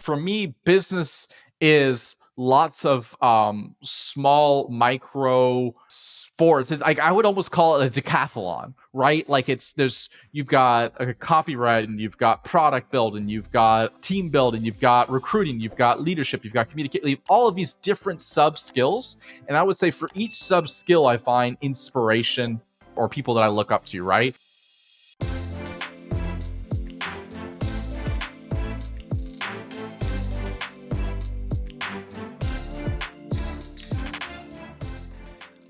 for me, business is lots of small micro sports. It's like I would almost call it a decathlon, right? Like you've got a copywriting, you've got product building, you've got team building, you've got recruiting, you've got leadership, you've got communication, all of these different sub skills. And I would say for each sub skill, I find inspiration or people that I look up to, right?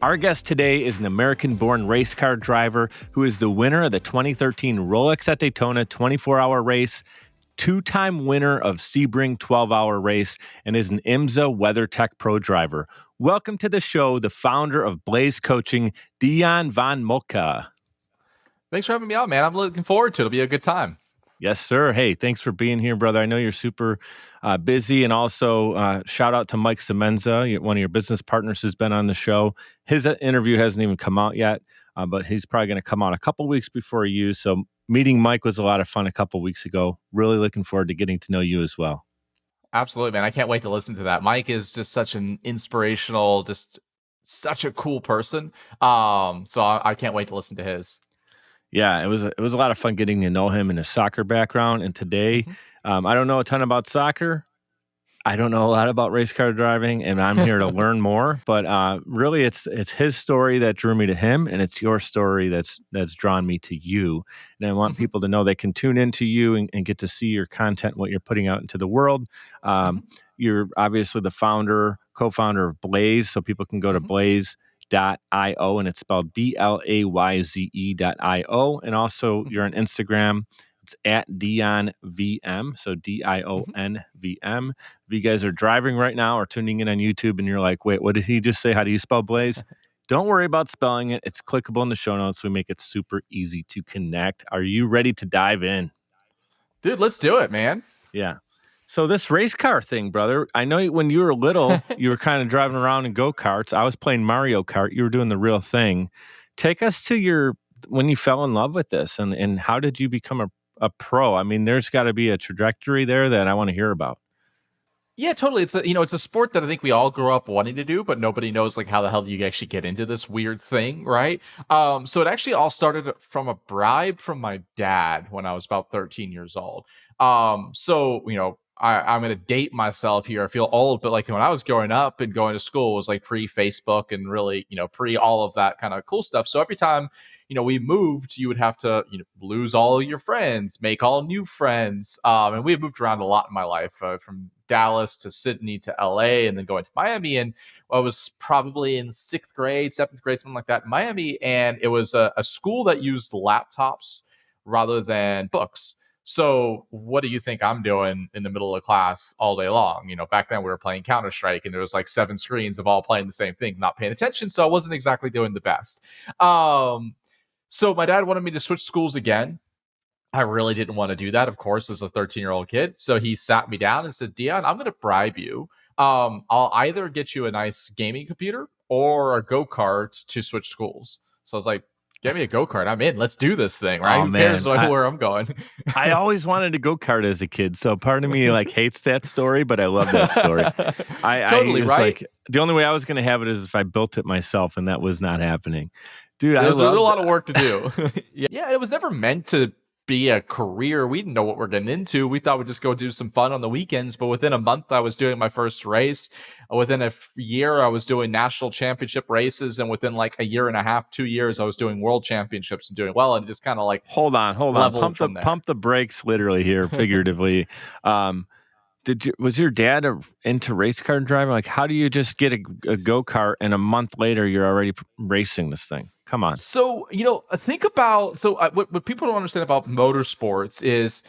Our guest today is an American-born race car driver who is the winner of the 2013 Rolex at Daytona 24-hour race, two-time winner of Sebring 12-hour race, and is an IMSA WeatherTech pro driver. Welcome to the show, the founder of Blayze Coaching, Dion von Moltke. Thanks for having me on, man. I'm looking forward to it. It'll be a good time. Yes, sir. Hey, thanks for being here, brother. I know you're super busy, and also shout out to Mike Semenza, one of your business partners who's been on the show. His interview hasn't even come out yet, but he's probably going to come out a couple weeks before you. So meeting Mike was a lot of fun a couple weeks ago. Really looking forward to getting to know you as well. Absolutely, man. I can't wait to listen to that. Mike is just such an inspirational, just such a cool person. So I can't wait to listen to his. Yeah, it was a lot of fun getting to know him and his soccer background. And today, I don't know a ton about soccer. I don't know a lot about race car driving, and I'm here to learn more. But really, it's his story that drew me to him, and it's your story that's drawn me to you. And I want people to know they can tune into you and get to see your content, what you're putting out into the world. You're obviously the co-founder of Blayze, so people can go to Blayze.io, and it's spelled BLAYZE.io. And also you're on Instagram. It's at Dion VM, so DIONVM. If you guys are driving right now or tuning in on YouTube and you're like, wait, what did he just say? How do you spell Blayze? Don't worry about spelling it. It's clickable in the show notes. We make it super easy to connect. Are you ready to dive in? Dude, let's do it, man. Yeah. So this race car thing, brother, I know when you were little, you were kind of driving around in go-karts. I was playing Mario Kart. You were doing the real thing. Take us to when you fell in love with this, and how did you become a pro? I mean, there's got to be a trajectory there that I want to hear about. Yeah, totally. It's a sport that I think we all grew up wanting to do, but nobody knows like how the hell do you actually get into this weird thing, right? So it actually all started from a bribe from my dad when I was about 13 years old. I'm going to date myself here. I feel old, but like when I was growing up and going to school, it was like pre-Facebook and really, pre all of that kind of cool stuff. So every time, we moved, you would have to, lose all of your friends, make all new friends. And we had moved around a lot in my life, from Dallas to Sydney to LA and then going to Miami. And I was probably in 6th grade, 7th grade, something like that in Miami. And it was a school that used laptops rather than books. So what do you think I'm doing in the middle of class all day long? Back then we were playing Counter-Strike and there was like 7 screens of all playing the same thing, not paying attention. So I wasn't exactly doing the best. So my dad wanted me to switch schools again. I really didn't want to do that, of course, as a 13-year-old kid. So he sat me down and said, Dion, I'm going to bribe you. I'll either get you a nice gaming computer or a go-kart to switch schools. So I was like, get me a go-kart. I'm in. Let's do this thing, right? Who cares where I'm going? I always wanted a go-kart as a kid. So part of me hates that story, but I love that story. Totally, right? Like, the only way I was going to have it is if I built it myself, and that was not happening. Dude, there's a lot of work to do. Yeah, it was never meant to be a career. We didn't know what we're getting into. We thought we'd just go do some fun on the weekends, but within a month I was doing my first race. Within a year I was doing national championship races, and within like a year and a half, 2 years I was doing world championships and doing well, and just kind of like hold on pump the brakes literally here, figuratively. Was your dad into race car driving? Like, how do you just get a go-kart and a month later you're already racing this thing? Come on. So, think about, what people don't understand about motorsports is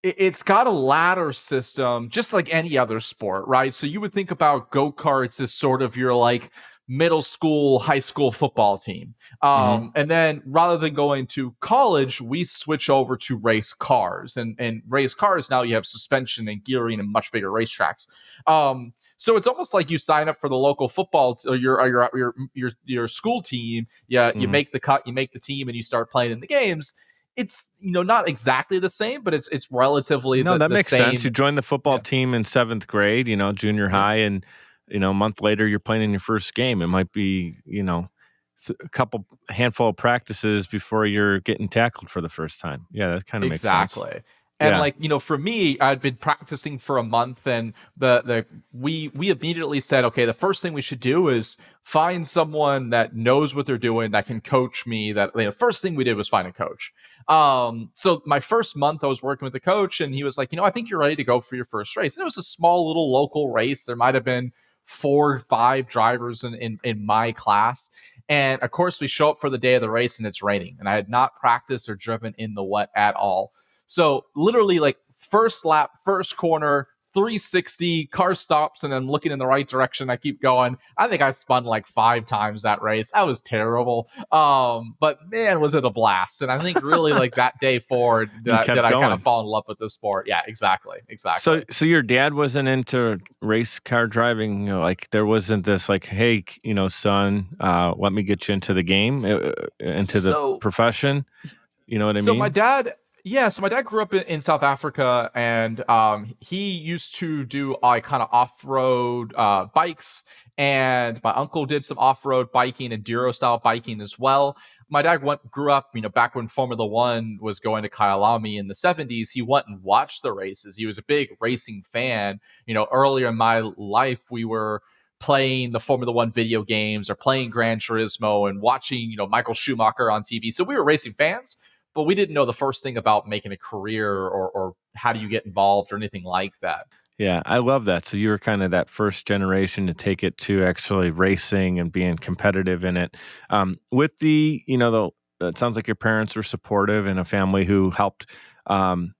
it's got a ladder system, just like any other sport, right? So you would think about go-karts as sort of your like middle school, high school football team. And then rather than going to college, we switch over to race cars, and race cars. Now you have suspension and gearing and much bigger racetracks. So it's almost like you sign up for the local football or your school team. Yeah. You make the cut, you make the team, and you start playing in the games. it's not exactly the same, but it's relatively No, that the makes sense. same. You joined the football Yeah, team in 7th grade, junior yeah. high, and, a month later, you're playing in your first game. It might be, a couple handful of practices before you're getting tackled for the first time. Yeah, that kinda makes sense. Exactly. And Yeah. like, for me, I'd been practicing for a month, and we immediately said, okay, the first thing we should do is find someone that knows what they're doing that can coach me. That the first thing we did was find a coach. So my first month I was working with the coach, and he was like, I think you're ready to go for your first race. And it was a small little local race. There might have been 4 or 5 drivers in my class. And of course, we show up for the day of the race and it's raining. And I had not practiced or driven in the wet at all. So literally, like, first lap, first corner, 360, car stops, and I'm looking in the right direction. I keep going. I think I spun like 5 times that race. I was terrible. But man, was it a blast. And I think really like that day forward You that kept I kind of going. fall in love with the sport. Yeah, exactly. So Exactly. so your dad wasn't into race car driving, like, there wasn't this, like, "Hey, son, let me get you into the game, into the So profession." You know what I So my mean? dad, yeah, so my dad grew up in South Africa, and he used to do kind of off-road bikes, and my uncle did some off-road biking and Duro style biking as well. My dad grew up, back when Formula One was going to Kyalami in the 70s. He went and watched the races. He was a big racing fan. Earlier in my life, we were playing the Formula One video games or playing Gran Turismo and watching, Michael Schumacher on TV. So we were racing fans, but we didn't know the first thing about making a career or how do you get involved or anything like that. Yeah, I love that. So you were kind of that first generation to take it to actually racing and being competitive in it. With it sounds like your parents were supportive and a family who helped. Um,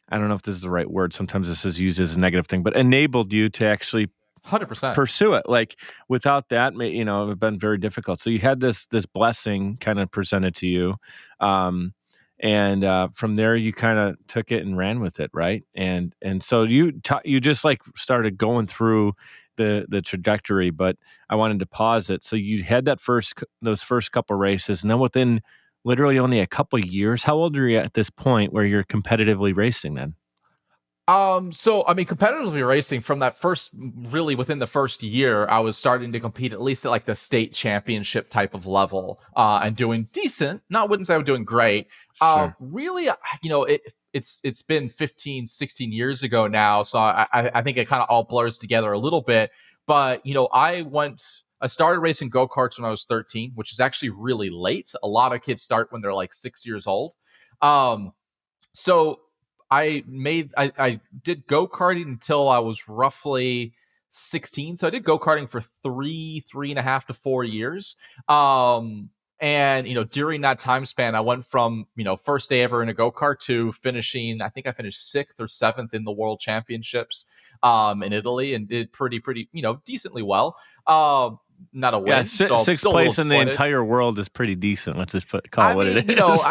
I don't know if this is the right word. Sometimes this is used as a negative thing, but enabled you to actually 100%. pursue it. Like, without that, it would have been very difficult. So you had this blessing kind of presented to you, um, and from there you kind of took it and ran with it, right? And so you just like started going through the trajectory. But I wanted to pause it. So you had those first couple races, and then within literally only a couple of years, how old are you at this point where you're competitively racing then? So I mean, competitively racing from that first, really within the first year, I was starting to compete at least at like the state championship type of level, and doing decent. Not wouldn't say I was doing great. Sure. Really, it's been 15, 16 years ago now, so I think it kind of all blurs together a little bit. But I started racing go-karts when I was 13, which is actually really late. A lot of kids start when they're like 6 years old. Um, so I did go-karting until I was roughly 16. So I did go-karting for 3.5 to 4 years. And during that time span, I went from first day ever in a go-kart to finishing, I think I finished 6th or 7th in the world championships in Italy, and did pretty decently well. Not a Yeah, win, so sixth still a little place in the disappointed. entire world is pretty decent. Let's just call I it what it mean, is.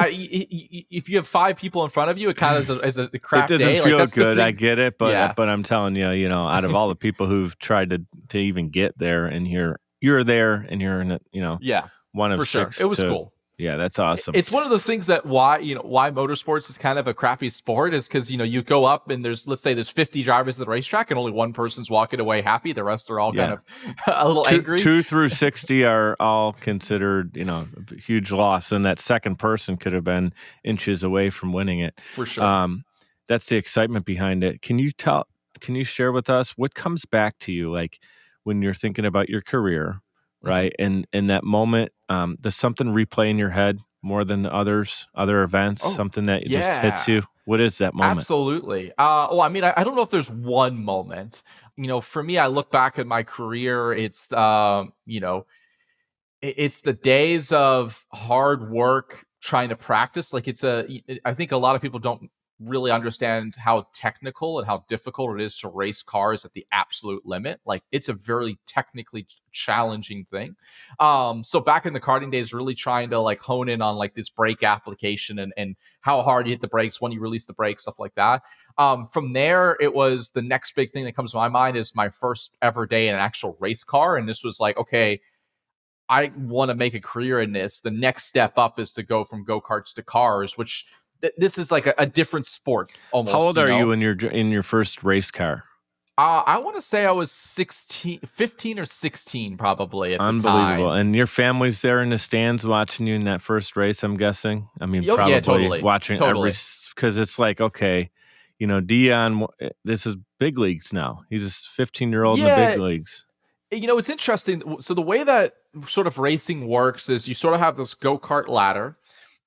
if you have 5 people in front of you, it kind of is a It crap doesn't day. Like, feel that's the good, I thing. get it, but Yeah. I'm telling you, out of all the people who've tried to even get there, and you're there, and you're in Yeah, one of for sure. It 6 was to. cool. Yeah, that's awesome. It's one of those things that why motorsports is kind of a crappy sport is because you go up and let's say there's 50 drivers at the racetrack and only one person's walking away happy. The rest are all kind Yeah. of a little angry. 2 through 60 are all considered, a huge loss, and that second person could have been inches away from winning it. For sure. Um, that's the excitement behind it. Can you share with us what comes back to you, like, when you're thinking about your career, Mhm. right? And in that moment, does something replay in your head more than other events, Oh, something that just hits yeah. you? What is that moment? Absolutely. Well, I mean, I don't know if there's one moment. For me, I look back at my career. It's the days of hard work trying to practice. Like, I think a lot of people don't really understand how technical and how difficult it is to race cars at the absolute limit. Like, it's a very technically challenging thing. So back in the karting days, really trying to like hone in on like this brake application and how hard you hit the brakes, when you release the brakes, stuff like that. From there, it was the next big thing that comes to my mind is my first ever day in an actual race car. And this was like, okay, I want to make a career in this. The next step up is to go from go-karts to cars, which this is like a different sport almost. How old are you in your first race car? I want to say I was 15 or 16 probably at the Unbelievable. time. And your family's there in the stands watching you in that first race, I'm guessing? I mean, Oh yeah, probably totally, watching totally. because it's like, okay, Dion, this is big leagues now. He's a 15-year-old in the big Yeah, leagues. it's interesting. So the way that sort of racing works is you sort of have this go-kart ladder,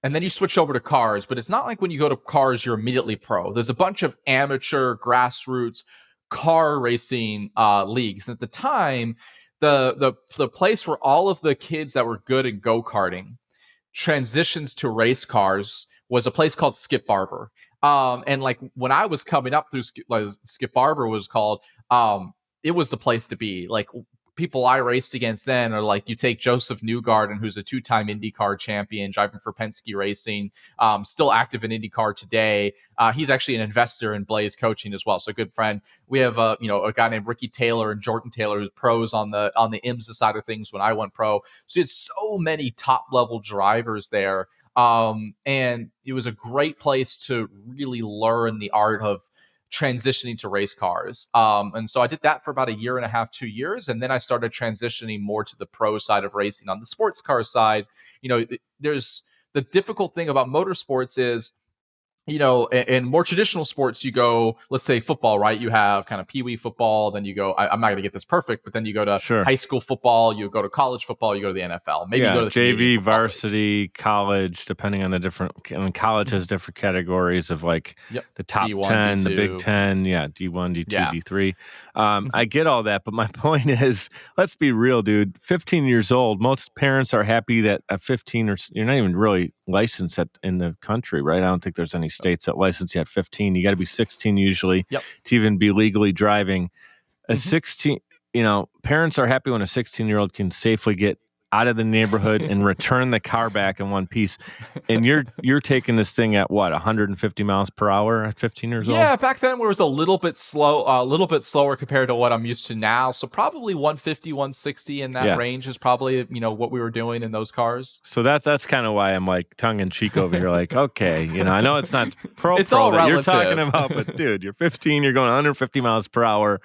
and then you switch over to cars. But it's not like when you go to cars, you're immediately pro. There's a bunch of amateur, grassroots car racing leagues. And at the time, the place where all of the kids that were good in go-karting transitions to race cars was a place called Skip Barber. And like when I was coming up through Skip Barber was called, it was the place to be. Like people I raced against then are like, you take Joseph Newgarden, who's a 2-time IndyCar champion, driving for Penske Racing, still active in IndyCar today. He's actually an investor in Blayze Coaching as well, so a good friend. We have a guy named Ricky Taylor and Jordan Taylor, who's pros on the IMSA side of things when I went pro. So it's so many top level drivers there. And it was a great place to really learn the art of transitioning to race cars. And so I did that for about 1.5 2 years. And then I started transitioning more to the pro side of racing. On the sports car side, there's the difficult thing about motorsports is, in more traditional sports, you go, let's say football, right? You have kind of peewee football. Then you go, I'm not going to get this perfect, but then you go to high school football, you go to college football, you go to the NFL. Maybe you go to the JV, varsity, college, depending on the different. I mean, college has different categories of like the top D1, 10, D2. The Big 10, D1, D2, D3. I get all that, but my point is, let's be real, dude. 15 years old, most parents are happy that at 15 you're not even really licensed in the country, right? I don't think there's any states that license you at 15. You got to be 16 usually to even be legally driving. 16, parents are happy when a 16-year-old can safely get out of the neighborhood and return the car back in one piece. And you're taking this thing at what, 150 miles per hour at 15 years old? Yeah, back then it was a little bit slower compared to what I'm used to now. So probably 150, 160 in that range is probably, what we were doing in those cars. So that's kind of why I'm like tongue in cheek over here. Like, okay, I know it's not it's all that relative. You're talking about, but dude, you're 15, you're going 150 miles per hour,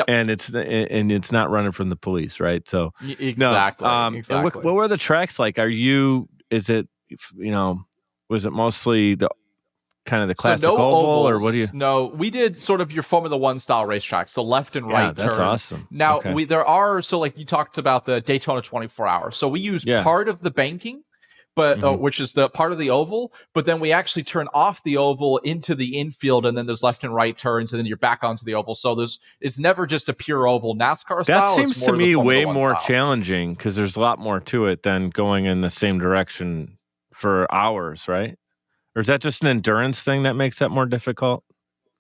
and it's not running from the police, right? So exactly. And what were the tracks like? Was it mostly the kind of the classic oval, ovals, or what do you? No, we did sort of your Formula One style racetracks, so left and right that's turns. Awesome. Now like you talked about the Daytona 24 Hour, so we use part of the banking, but which is the part of the oval, but then we actually turn off the oval into the infield, and then there's left and right turns, and then you're back onto the oval. So it's never just a pure oval NASCAR style. That seems to me way more style. challenging because there's a lot more to it than going in the same direction for hours, right? Or is that just an endurance thing that makes that more difficult?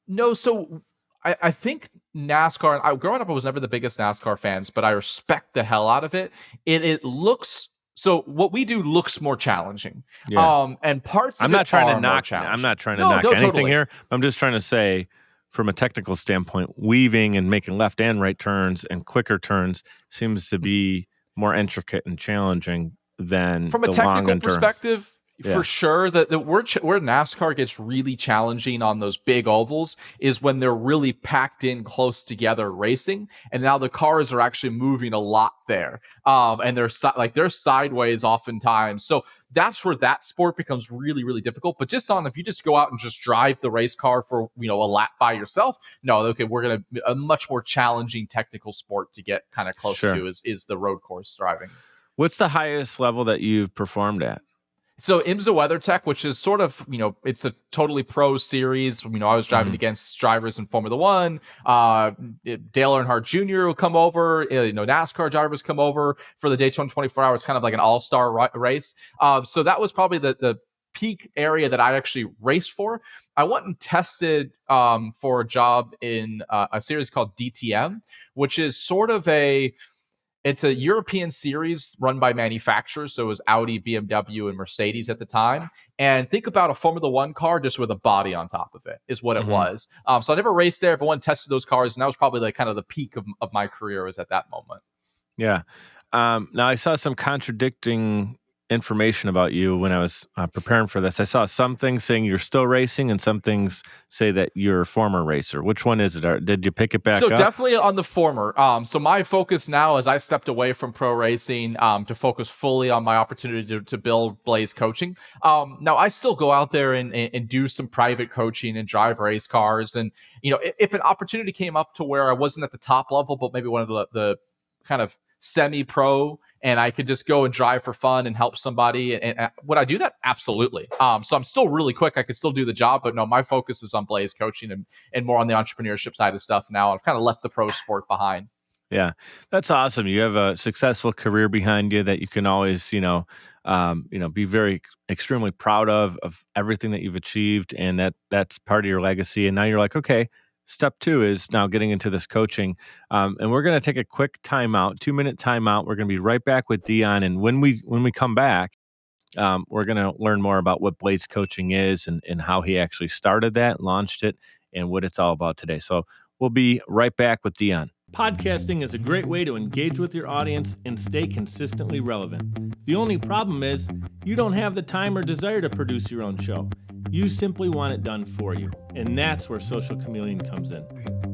No, so I think NASCAR, growing up, I was never the biggest NASCAR fans, but I respect the hell out of it. It looks, so what we do looks more challenging. And parts of it are more challenging. I'm not trying to knock anything here. I'm just trying to say, from a technical standpoint, weaving and making left and right turns and quicker turns seems to be more intricate and challenging than from a technical perspective. For sure, that where NASCAR gets really challenging on those big ovals is when they're really packed in close together racing, and now the cars are actually moving a lot there, and they're sideways oftentimes. So that's where that sport becomes really, really difficult. But if you just go out and just drive the race car for a lap by yourself, we're gonna a much more challenging technical sport to get kind of close to is the road course driving. What's the highest level that you've performed at? So IMSA WeatherTech, which is sort of, it's a totally pro series. I was driving against drivers in Formula One. Dale Earnhardt Jr. will come over. NASCAR drivers come over for the Daytona 24 Hours, kind of like an all-star race. So that was probably the peak area that I actually raced for. I went and tested for a job in a series called DTM, which is sort of it's a European series run by manufacturers. So it was Audi, BMW, and Mercedes at the time. And think about a Formula One car just with a body on top of it is what it was. So I never raced there, but went and tested those cars. And that was probably like kind of the peak of my career was at that moment. Yeah. Now I saw some contradicting information about you when I was preparing for this. I saw some things saying you're still racing and some things say that you're a former racer. Which one is it? Did you pick it So back up? definitely on the former. So my focus now, as I stepped away from pro racing, to focus fully on my opportunity to build Blayze Coaching. Now I still go out there and do some private coaching and drive race cars. And if an opportunity came up to where I wasn't at the top level, but maybe one of the kind of semi-pro, and I could just go and drive for fun and help somebody, and would I do that? Absolutely. So I'm still really quick. I could still do the job, but no, my focus is on Blayze Coaching and more on the entrepreneurship side of stuff now. I've kind of left the pro sport behind. Yeah, that's awesome. You have a successful career behind you that you can always, be very extremely proud of everything that you've achieved, and that's part of your legacy. And now you're like, okay, step two is now getting into this coaching. And we're going to take a quick timeout, 2-minute timeout. We're going to be right back with Dion, and when we come back, we're going to learn more about what Blayze Coaching is and how he actually started that, launched it, and what it's all about today. So we'll be right back with Dion. Podcasting is a great way to engage with your audience and stay consistently relevant. The only problem is you don't have the time or desire to produce your own show. You simply want it done for you, and that's where Social Chameleon comes in.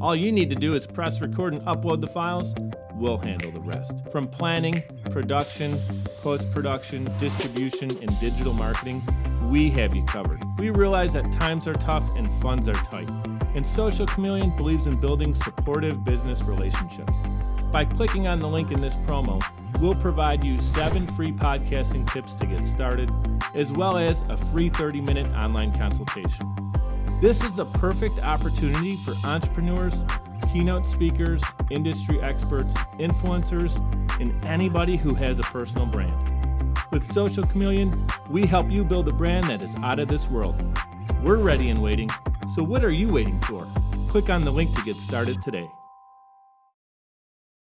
All you need to do is press record and upload the files. We'll handle the rest. From planning, production, post-production, distribution, and digital marketing, we have you covered. We realize that times are tough and funds are tight, and Social Chameleon believes in building supportive business relationships. By clicking on the link in this promo, we'll provide you 7 free podcasting tips to get started, as well as a free 30-minute online consultation. This is the perfect opportunity for entrepreneurs, keynote speakers, industry experts, influencers, and anybody who has a personal brand. With Social Chameleon, we help you build a brand that is out of this world. We're ready and waiting, so what are you waiting for? Click on the link to get started today.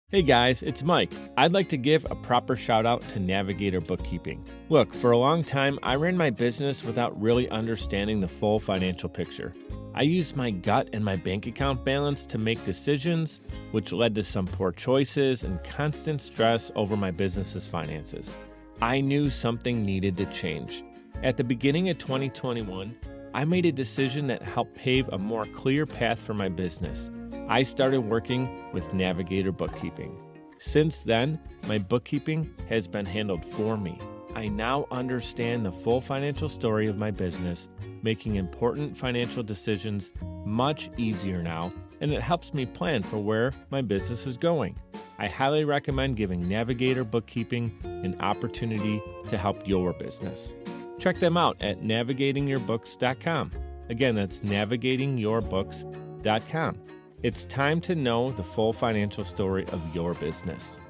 Hey guys, it's Mike. I'd like to give a proper shout out to Navigator Bookkeeping. Look, for a long time, I ran my business without really understanding the full financial picture. I used my gut and my bank account balance to make decisions, which led to some poor choices and constant stress over my business's finances. I knew something needed to change. At the beginning of 2021, I made a decision that helped pave a more clear path for my business. I started working with Navigator Bookkeeping. Since then, my bookkeeping has been handled for me. I now understand the full financial story of my business, making important financial decisions much easier now, and it helps me plan for where my business is going. I highly recommend giving Navigator Bookkeeping an opportunity to help your business. Check them out at navigatingyourbooks.com. Again, that's navigatingyourbooks.com. It's time to know the full financial story of your business.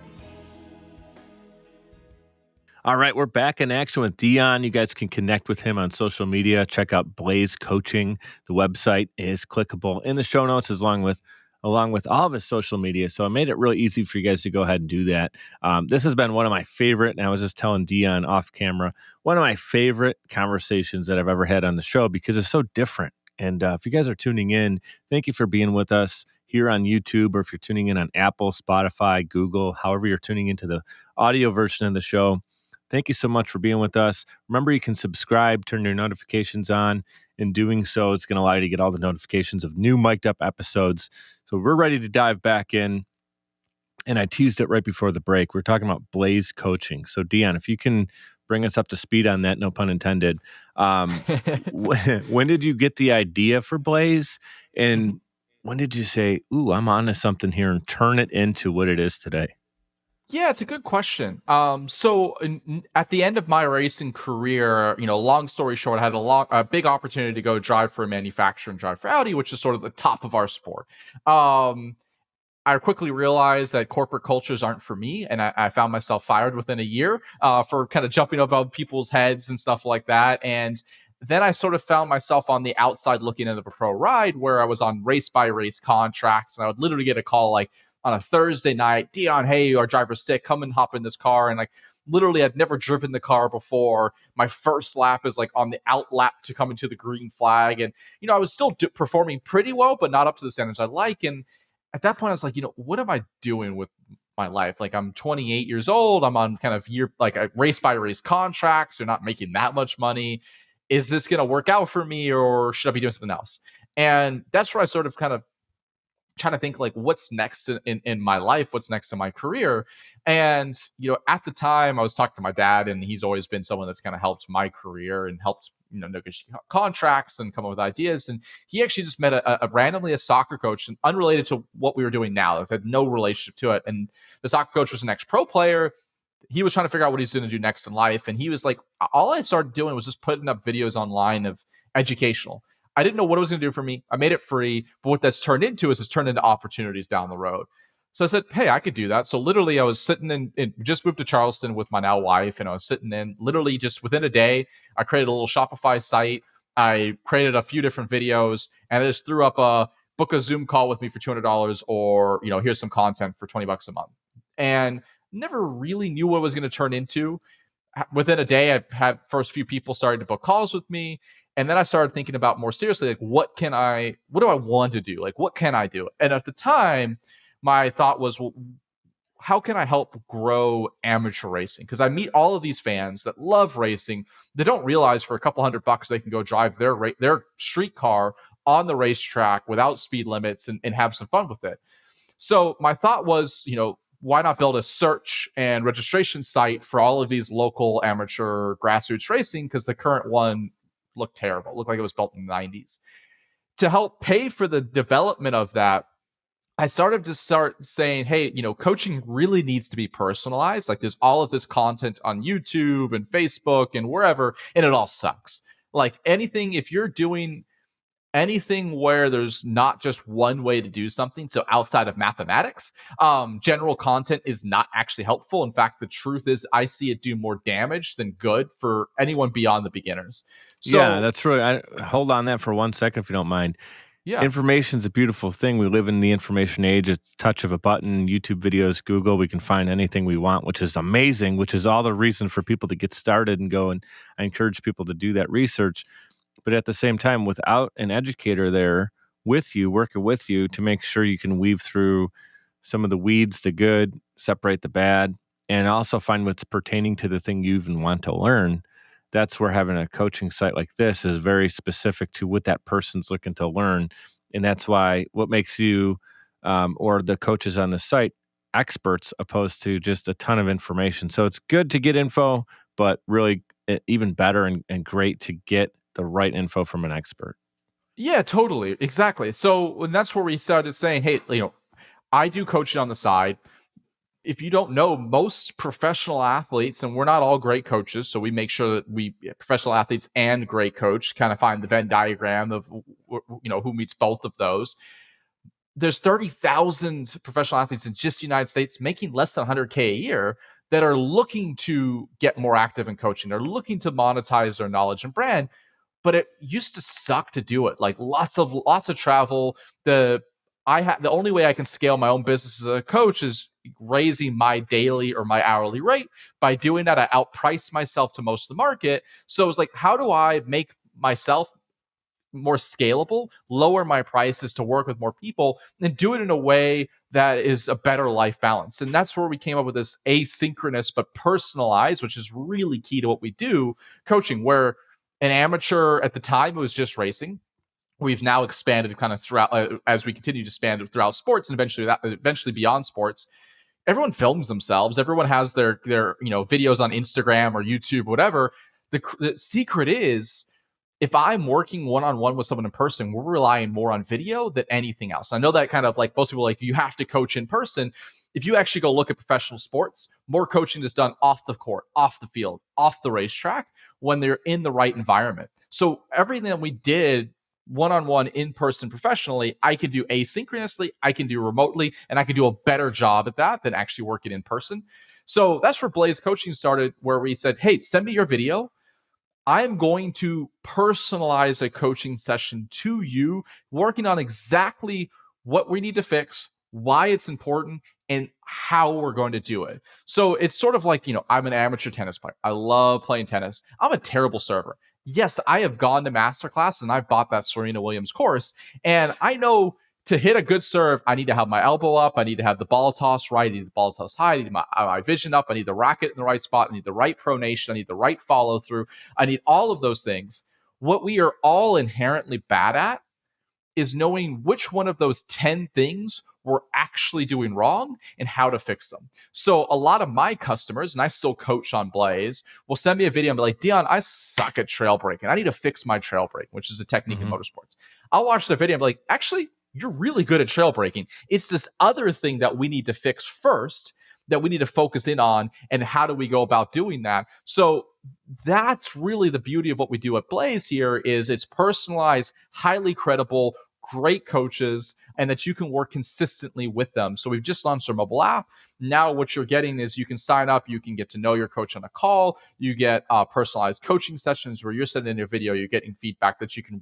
All right, we're back in action with Dion. You guys can connect with him on social media. Check out Blayze Coaching. The website is clickable in the show notes along with all of his social media. So I made it really easy for you guys to go ahead and do that. This has been one of my favorite, and I was just telling Dion off camera, one of my favorite conversations that I've ever had on the show because it's so different. And if you guys are tuning in, thank you for being with us here on YouTube, or if you're tuning in on Apple, Spotify, Google, however you're tuning into the audio version of the show. Thank you so much for being with us. Remember, you can subscribe, turn your notifications on. In doing so, it's going to allow you to get all the notifications of new Mikedup episodes. So we're ready to dive back in. And I teased it right before the break. We're talking about Blayze Coaching. So Dion, if you can bring us up to speed on that, no pun intended. When did you get the idea for Blayze? And when did you say, ooh, I'm onto something here, and turn it into what it is today? Yeah, it's a good question. At the end of my racing career, long story short, I had a big opportunity to go drive for a manufacturer and drive for Audi, which is sort of the top of our sport. I quickly realized that corporate cultures aren't for me, and I found myself fired within a year for kind of jumping above people's heads and stuff like that. And then I sort of found myself on the outside looking into the pro ride, where I was on race by race contracts, and I would literally get a call like on a Thursday night, Dion, hey, our driver's sick, come and hop in this car. And like literally I'd never driven the car before. My first lap is like on the out lap to come into the green flag. And, I was still performing pretty well, but not up to the standards I like. And at that point I was like, what am I doing with my life. Like, I'm 28 years old. I'm on kind of a race by race contracts. They're not making that much money. Is this going to work out for me, or should I be doing something else? And that's where I sort of kind of trying to think, like, what's next in my life, what's next in my career. And at the time I was talking to my dad, and he's always been someone that's kind of helped my career and helped negotiate contracts and come up with ideas. And he actually just met randomly a soccer coach, and unrelated to what we were doing now, that had no relationship to it. And the soccer coach was an ex-pro player. He was trying to figure out what he's going to do next in life. And he was like, all I started doing was just putting up videos online of educational. I didn't know what it was going to do for me. I made it free, but what that's turned into is it's turned into opportunities down the road. So I said, hey, I could do that. So literally I was sitting in just moved to Charleston with my now wife, and I was sitting in literally just within a day, I created a little Shopify site. I created a few different videos, and I just threw up book a Zoom call with me for $200, or, here's some content for $20 a month. And never really knew what it was going to turn into. Within a day, I had first few people started to book calls with me. And then I started thinking about more seriously, like, what do I want to do? Like, what can I do? And at the time, my thought was, well, how can I help grow amateur racing? Because I meet all of these fans that love racing. They don't realize for a couple $100 they can go drive their street car on the racetrack without speed limits and have some fun with it. So my thought was, why not build a search and registration site for all of these local amateur grassroots racing? Because the current one looked terrible. It looked like it was built in the 90s. To help pay for the development of that, I started to saying, hey, coaching really needs to be personalized. Like, there's all of this content on YouTube and Facebook and wherever, and it all sucks. Like, anything, if you're doing anything where there's not just one way to do something, so outside of mathematics, general content is not actually helpful. In fact, the truth is I see it do more damage than good for anyone beyond the beginners. So, yeah, that's really, hold on that for 1 second, if you don't mind. yeah, Information's a beautiful thing. We live in the information age. It's touch of a button, YouTube videos, Google. We can find anything we want, which is amazing, which is all the reason for people to get started and go. And I encourage people to do that research. But at the same time, without an educator there with you, working with you to make sure you can weave through some of the weeds, the good, separate the bad, and also find what's pertaining to the thing you even want to learn, that's where having a coaching site like this is very specific to what that person's looking to learn. And that's why what makes you or the coaches on the site experts opposed to just a ton of information. So it's good to get info, but really even better and great to get the right info from an expert. Yeah, totally. Exactly. So, and that's where we started saying, hey, I do coaching on the side. If you don't know, most professional athletes, and we're not all great coaches, so we make sure that professional athletes and great coach kind of find the Venn diagram of, who meets both of those. There's 30,000 professional athletes in just the United States making less than 100K a year that are looking to get more active in coaching. They're looking to monetize their knowledge and brand, but it used to suck to do it. Like, lots of travel. The only way I can scale my own business as a coach is raising my daily or my hourly rate. By doing that, I outprice myself to most of the market. So it's like, how do I make myself more scalable, lower my prices to work with more people, and do it in a way that is a better life balance? And that's where we came up with this asynchronous but personalized, which is really key to what we do, coaching, where an amateur at the time, it was just racing. We've now expanded kind of throughout as we continue to expand throughout sports, and eventually beyond sports. Everyone films themselves. Everyone has their videos on Instagram or YouTube, whatever. The secret is, if I'm working one-on-one with someone in person, we're relying more on video than anything else. I know that kind of, like, most people you have to coach in person. If you actually go look at professional sports, more coaching is done off the court, off the field, off the racetrack, when they're in the right environment. So everything that we did one-on-one in person professionally, I could do asynchronously, I can do remotely, and I could do a better job at that than actually working in person. So that's where Blayze Coaching started, where we said, hey, send me your video. I'm going to personalize a coaching session to you, working on exactly what we need to fix, why it's important, and how we're going to do it. So it's sort of like, I'm an amateur tennis player. I love playing tennis. I'm a terrible server. Yes, I have gone to masterclass and I bought that Serena Williams course. And I know to hit a good serve, I need to have my elbow up. I need to have the ball toss right. I need the ball toss high. I need my vision up. I need the racket in the right spot. I need the right pronation. I need the right follow through. I need all of those things. What we are all inherently bad at is knowing which one of those 10 things we're actually doing wrong and how to fix them. So a lot of my customers, and I still coach on Blayze, will send me a video and be like, Dion, I suck at trail braking. I need to fix my trail braking, which is a technique in motorsports. I'll watch the video and be like, actually, you're really good at trail braking. It's this other thing that we need to fix first, that we need to focus in on, and how do we go about doing that? So that's really the beauty of what we do at Blayze here is it's personalized, highly credible, great coaches, and that you can work consistently with them. So we've just launched our mobile app. Now what you're getting is you can sign up, you can get to know your coach on a call, you get personalized coaching sessions where you're sending in a video, you're getting feedback that you can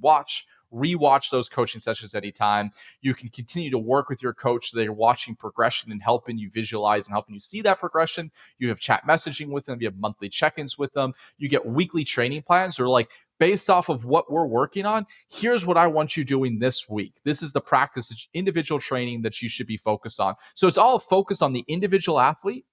rewatch those coaching sessions anytime. You can continue to work with your coach so they're watching progression and helping you visualize and helping you see that progression. You have chat messaging with them. You have monthly check-ins with them. You get weekly training plans. They're like, based off of what we're working on, here's what I want you doing this week. This is the practice, individual training that you should be focused on. So it's all focused on the individual athlete,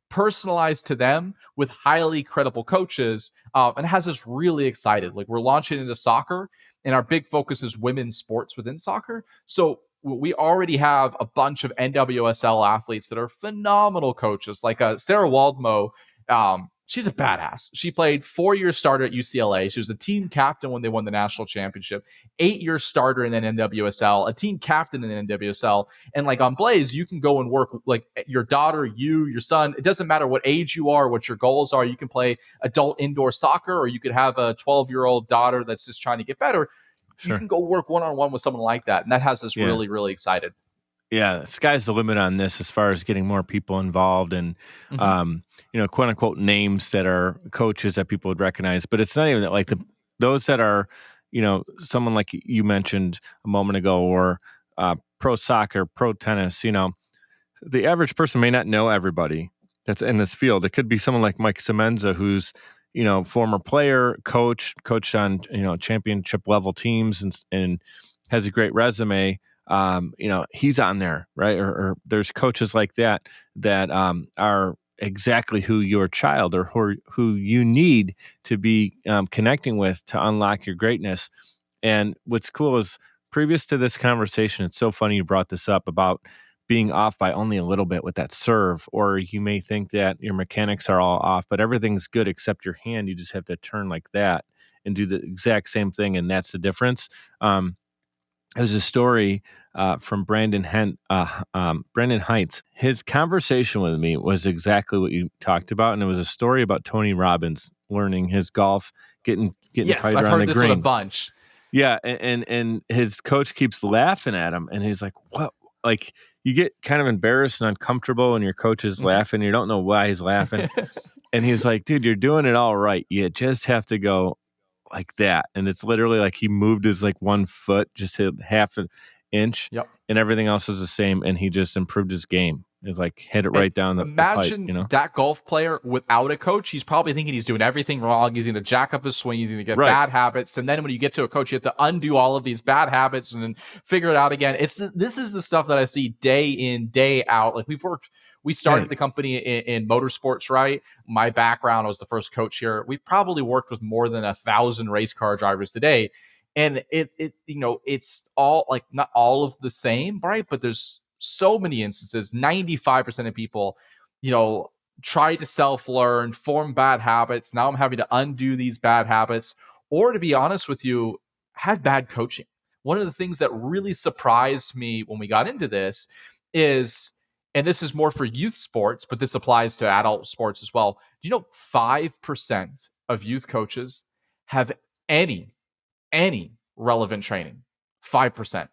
personalized to them with highly credible coaches, and has us really excited. Like we're launching into soccer, and our big focus is women's sports within soccer. So we already have a bunch of NWSL athletes that are phenomenal coaches, like Sarah Waldmo. She's a badass. She played 4-year starter at UCLA. She was the team captain when they won the national championship, 8-year starter in the NWSL, a team captain in the NWSL. And like on Blayze, you can go and work like your daughter, your son. It doesn't matter what age you are, what your goals are. You can play adult indoor soccer, or you could have a 12-year-old daughter that's just trying to get better. Sure. You can go work one-on-one with someone like that. And that has us really, really excited. Yeah, sky's the limit on this as far as getting more people involved and, quote unquote names that are coaches that people would recognize. But it's not even that, like those that are, someone like you mentioned a moment ago, or pro soccer, pro tennis. The average person may not know everybody that's in this field. It could be someone like Mike Semenza, who's former player, coached on championship level teams and has a great resume. He's on there, right? Or there's coaches like that are exactly who your child or who you need to be connecting with to unlock your greatness. And what's cool is previous to this conversation, it's so funny you brought this up about being off by only a little bit with that serve, or you may think that your mechanics are all off, but everything's good except your hand. You just have to turn like that and do the exact same thing. And that's the difference. There's a story from Brandon Heights. His conversation with me was exactly what you talked about, and it was a story about Tony Robbins learning his golf, getting yes, tighter I've on heard the this green. one a bunch. Yeah, and his coach keeps laughing at him, and he's like, "What?" Like you get kind of embarrassed and uncomfortable, and your coach is laughing. You don't know why he's laughing, and he's like, "Dude, you're doing it all right. You just have to go like that." And it's literally like he moved his like 1 foot, just hit half an inch, and everything else was the same. And he just improved his game. It's like hit it right down the imagine pipe, that golf player without a coach. He's probably thinking he's doing everything wrong. He's going to jack up his swing. He's going to get bad habits. And then when you get to a coach, you have to undo all of these bad habits and then figure it out again. This is the stuff that I see day in, day out. Like we started the company in motorsports, right? My background, I was the first coach here. We probably worked with more than 1,000 race car drivers today. And it's all like not all of the same, right? But there's so many instances, 95% of people, try to self-learn, form bad habits. Now I'm having to undo these bad habits, or to be honest with you, had bad coaching. One of the things that really surprised me when we got into this is, and this is more for youth sports, but this applies to adult sports as well. Do you know 5% of youth coaches have any relevant training? 5%.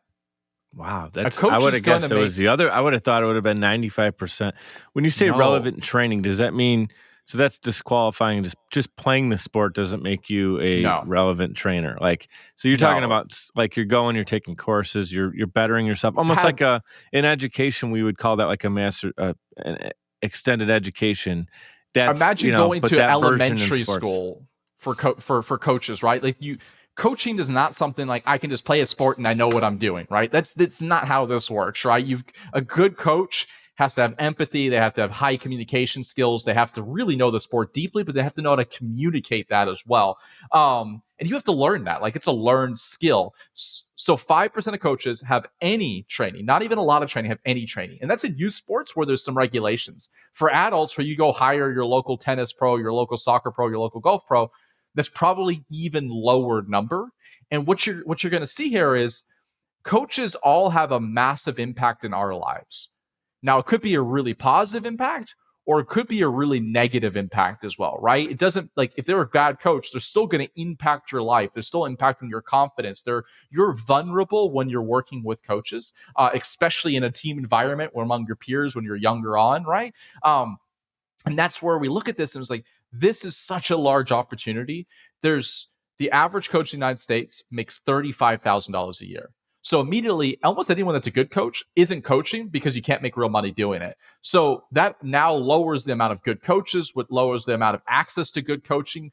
Wow, I would have guessed it was the other. I would have thought it would have been 95%. When you say relevant training, does that mean so that's disqualifying? Just playing the sport doesn't make you a relevant trainer. Like, so you're talking about like you're taking courses, you're bettering yourself, almost like in education we would call that like a master, an extended education. That's imagine going to elementary school for coaches, right? Like coaching is not something like I can just play a sport and I know what I'm doing, right? That's not how this works, right? A good coach has to have empathy. They have to have high communication skills. They have to really know the sport deeply, but they have to know how to communicate that as well. And you have to learn that. Like, it's a learned skill. So 5% of coaches have any training, not even a lot of training, have any training. And that's in youth sports where there's some regulations. For adults, where you go hire your local tennis pro, your local soccer pro, your local golf pro, that's probably even lower number. And what you're going to see here is coaches all have a massive impact in our lives. Now, it could be a really positive impact, or it could be a really negative impact as well, right? It doesn't, like, if they're a bad coach, they're still going to impact your life. They're still impacting your confidence. You're vulnerable when you're working with coaches, especially in a team environment or among your peers when you're younger on, right? And that's where we look at this and it's like, this is such a large opportunity. There's the average coach in the United States makes $35,000 a year. So immediately, almost anyone that's a good coach isn't coaching because you can't make real money doing it. So that now lowers the amount of good coaches, which lowers the amount of access to good coaching.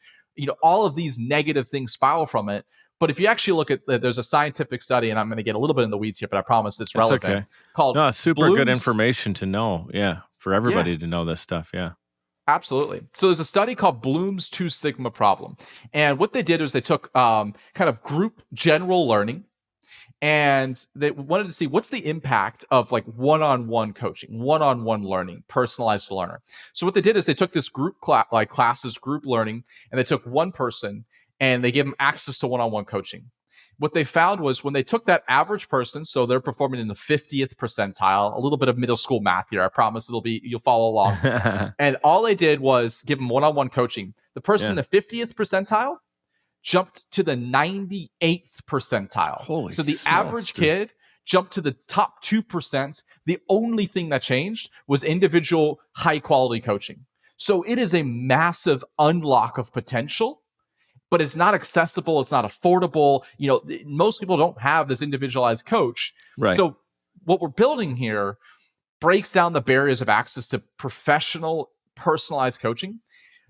All of these negative things spiral from it. But if you actually look at, there's a scientific study, and I'm going to get a little bit in the weeds here, but I promise it's relevant. Okay. Called super good information to know. Yeah, for everybody to know this stuff. Yeah. Absolutely. So there's a study called Bloom's 2 Sigma problem. And what they did was they took kind of group general learning, and they wanted to see what's the impact of like one-on-one coaching, one-on-one learning, personalized learner. So what they did is they took this group classes, group learning, and they took one person and they gave them access to one-on-one coaching. What they found was when they took that average person, so they're performing in the 50th percentile, a little bit of middle school math here. I promise you'll follow along. And all they did was give them one-on-one coaching. The person in the 50th percentile jumped to the 98th percentile. So the average kid jumped to the top 2%. The only thing that changed was individual high-quality coaching. So it is a massive unlock of potential, but it's not accessible. It's not affordable. Most people don't have this individualized coach. Right. So what we're building here breaks down the barriers of access to professional, personalized coaching.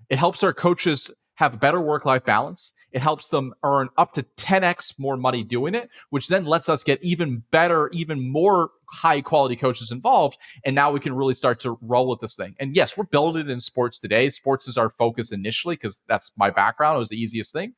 It helps our coaches have a better work-life balance. It helps them earn up to 10x more money doing it, which then lets us get even better, even more high-quality coaches involved. And now we can really start to roll with this thing. And yes, we're building it in sports today. Sports is our focus initially because that's my background. It was the easiest thing.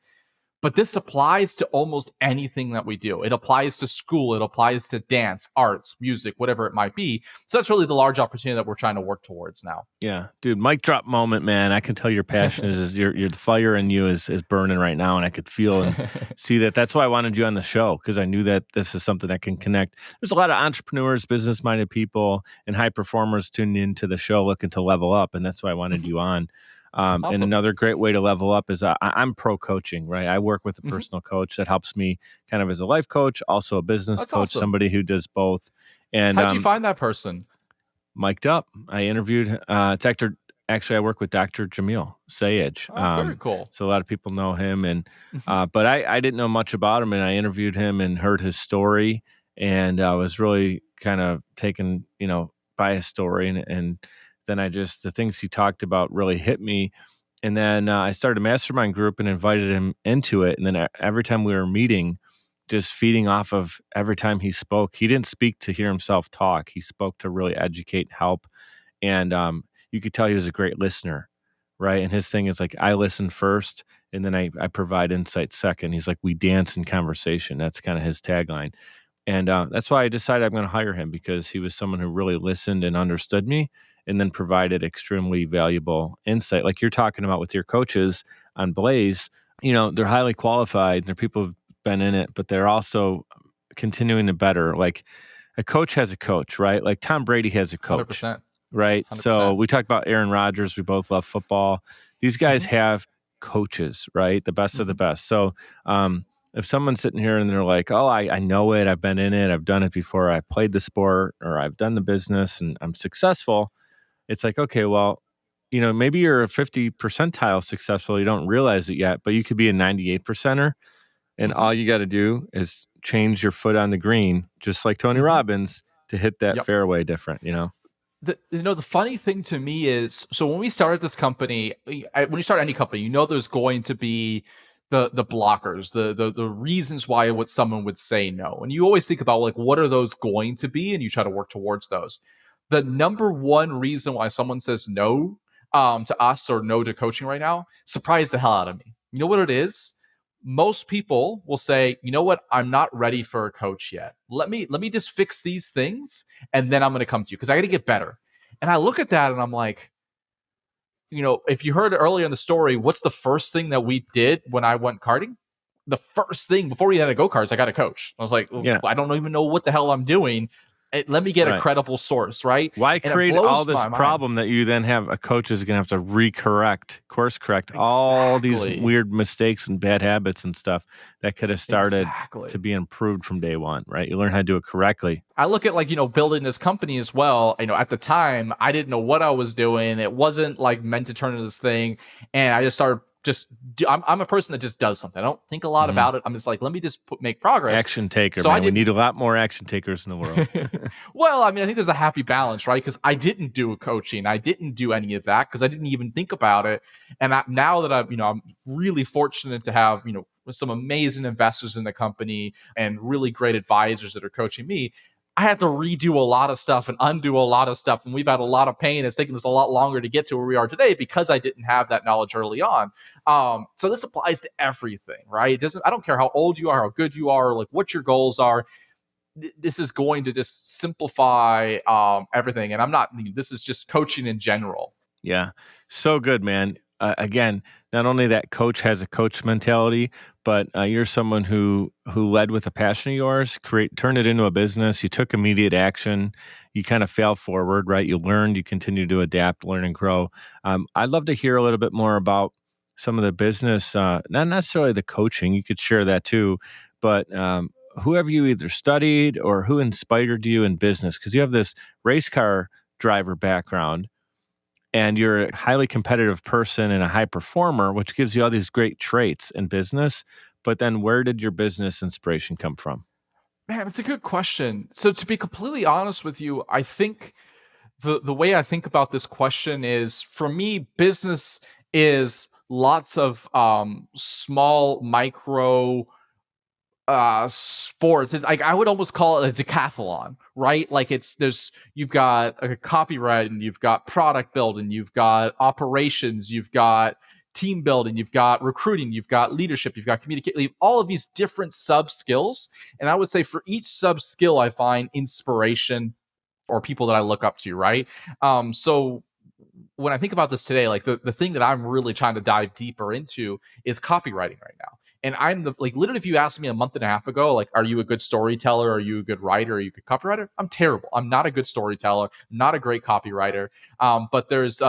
But this applies to almost anything that we do. It applies to school. It applies to dance, arts, music, whatever it might be. So that's really the large opportunity that we're trying to work towards now. Yeah, dude, mic drop moment, man. I can tell your passion is the fire in you is burning right now, and I could feel and see that. That's why I wanted you on the show, because I knew that this is something that can connect. There's a lot of entrepreneurs, business-minded people, and high performers tuning into the show looking to level up, and that's why I wanted you on. Awesome. And another great way to level up is I'm pro coaching, right? I work with a personal coach that helps me kind of as a life coach, also a business coach, awesome. Somebody who does both. And how'd you find that person? Mikedup. I interviewed actually I work with Dr. Jamil Sayed. Very cool. So a lot of people know him, and but I didn't know much about him, and I interviewed him and heard his story, and I was really kind of taken, by his story, and then the things he talked about really hit me. And then I started a mastermind group and invited him into it. And then every time we were meeting, just feeding off of every time he spoke, he didn't speak to hear himself talk. He spoke to really educate, help. And you could tell he was a great listener, right? And his thing is like, I listen first, and then I provide insight second. He's like, we dance in conversation. That's kind of his tagline. And that's why I decided I'm going to hire him, because he was someone who really listened and understood me, and then provided extremely valuable insight. Like you're talking about with your coaches on Blayze, they're highly qualified. They're people who've been in it, but they're also continuing to better. Like a coach has a coach, right? Like Tom Brady has a coach, 100%. right? 100%. So we talked about Aaron Rodgers. We both love football. These guys have coaches, right? The best of the best. So if someone's sitting here and they're like, oh, I know it, I've been in it, I've done it before, I played the sport, or I've done the business and I'm successful, it's like, okay, well, maybe you're a 50 percentile successful, you don't realize it yet, but you could be a 98 percenter, and all you got to do is change your foot on the green, just like Tony Robbins, to hit that fairway different, The funny thing to me is, so when we started this company, when you start any company, there's going to be the blockers, the reasons why what someone would say no. And you always think about like, what are those going to be? And you try to work towards those. The number one reason why someone says no to us or no to coaching right now surprised the hell out of me. You know what it is? Most people will say, you know what, I'm not ready for a coach yet. Let me just fix these things and then I'm going to come to you because I got to get better. And I look at that and I'm like, you know, if you heard earlier in the story, what's the first thing that we did when I went karting? The first thing before we had a go-karts, I got a coach. I was like, well, I don't even know what the hell I'm doing. Let me get a credible source, right? Why and create all this problem that you then have a coach is going to have to course correct all these weird mistakes and bad habits and stuff that could have started to be improved from day one, right? You learn how to do it correctly. I look at like, you know, building this company as well. You know, at the time, I didn't know what I was doing. It wasn't like meant to turn into this thing. And I just started I'm a person that just does something. I don't think a lot about it. I'm just like, let me just make progress. Action taker, so man. We need a lot more action takers in the world. Well, I mean, I think there's a happy balance, right? Because I didn't do coaching. I didn't do any of that because I didn't even think about it. And now that I'm really fortunate to have, you know, some amazing investors in the company and really great advisors that are coaching me, I had to redo a lot of stuff and undo a lot of stuff. And we've had a lot of pain. It's taken us a lot longer to get to where we are today because I didn't have that knowledge early on. So this applies to everything, right? I don't care how old you are, how good you are, like what your goals are. This is going to just simplify everything. And this is just coaching in general. Yeah. So good, man. Again, not only that coach has a coach mentality, but you're someone who led with a passion of yours, turned it into a business. You took immediate action. You kind of failed forward, right? You learned, you continue to adapt, learn, and grow. I'd love to hear a little bit more about some of the business, not necessarily the coaching. You could share that too, but who have you either studied or who inspired you in business? Because you have this race car driver background, and you're a highly competitive person and a high performer, which gives you all these great traits in business. But then where did your business inspiration come from? Man, it's a good question. So to be completely honest with you, I think the way I think about this question is, for me, business is lots of small micro sports. It's like I would almost call it a decathlon, right? Like you've got a copyright, and you've got product building, you've got operations, you've got team building, you've got recruiting, you've got leadership, you've got communication, all of these different sub skills. And I would say for each sub skill, I find inspiration or people that I look up to, right? So when I think about this today, like the thing that I'm really trying to dive deeper into is copywriting right now. And I'm literally, if you asked me a month and a half ago, like, are you a good storyteller? Are you a good writer? Are you a good copywriter? I'm terrible. I'm not a good storyteller, not a great copywriter. But there's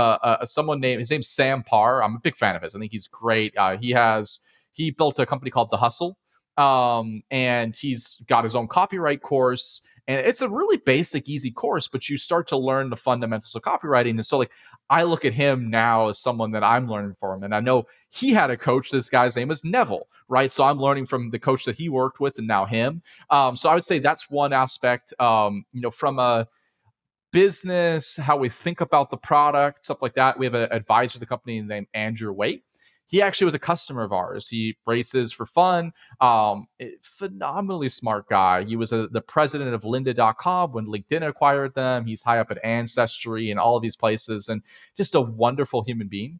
someone his name's Sam Parr. I'm a big fan of his. I think he's great. He built a company called The Hustle. And he's got his own copyright course. And it's a really basic, easy course, but you start to learn the fundamentals of copywriting. And so, like, I look at him now as someone that I'm learning from. And I know he had a coach. This guy's name is Neville, right? So I'm learning from the coach that he worked with and now him. So I would say that's one aspect, from a business, how we think about the product, stuff like that. We have an advisor to the company named Andrew Waite. He actually was a customer of ours. He races for fun. Phenomenally smart guy. He was the president of lynda.com when LinkedIn acquired them. He's high up at Ancestry and all of these places, and just a wonderful human being.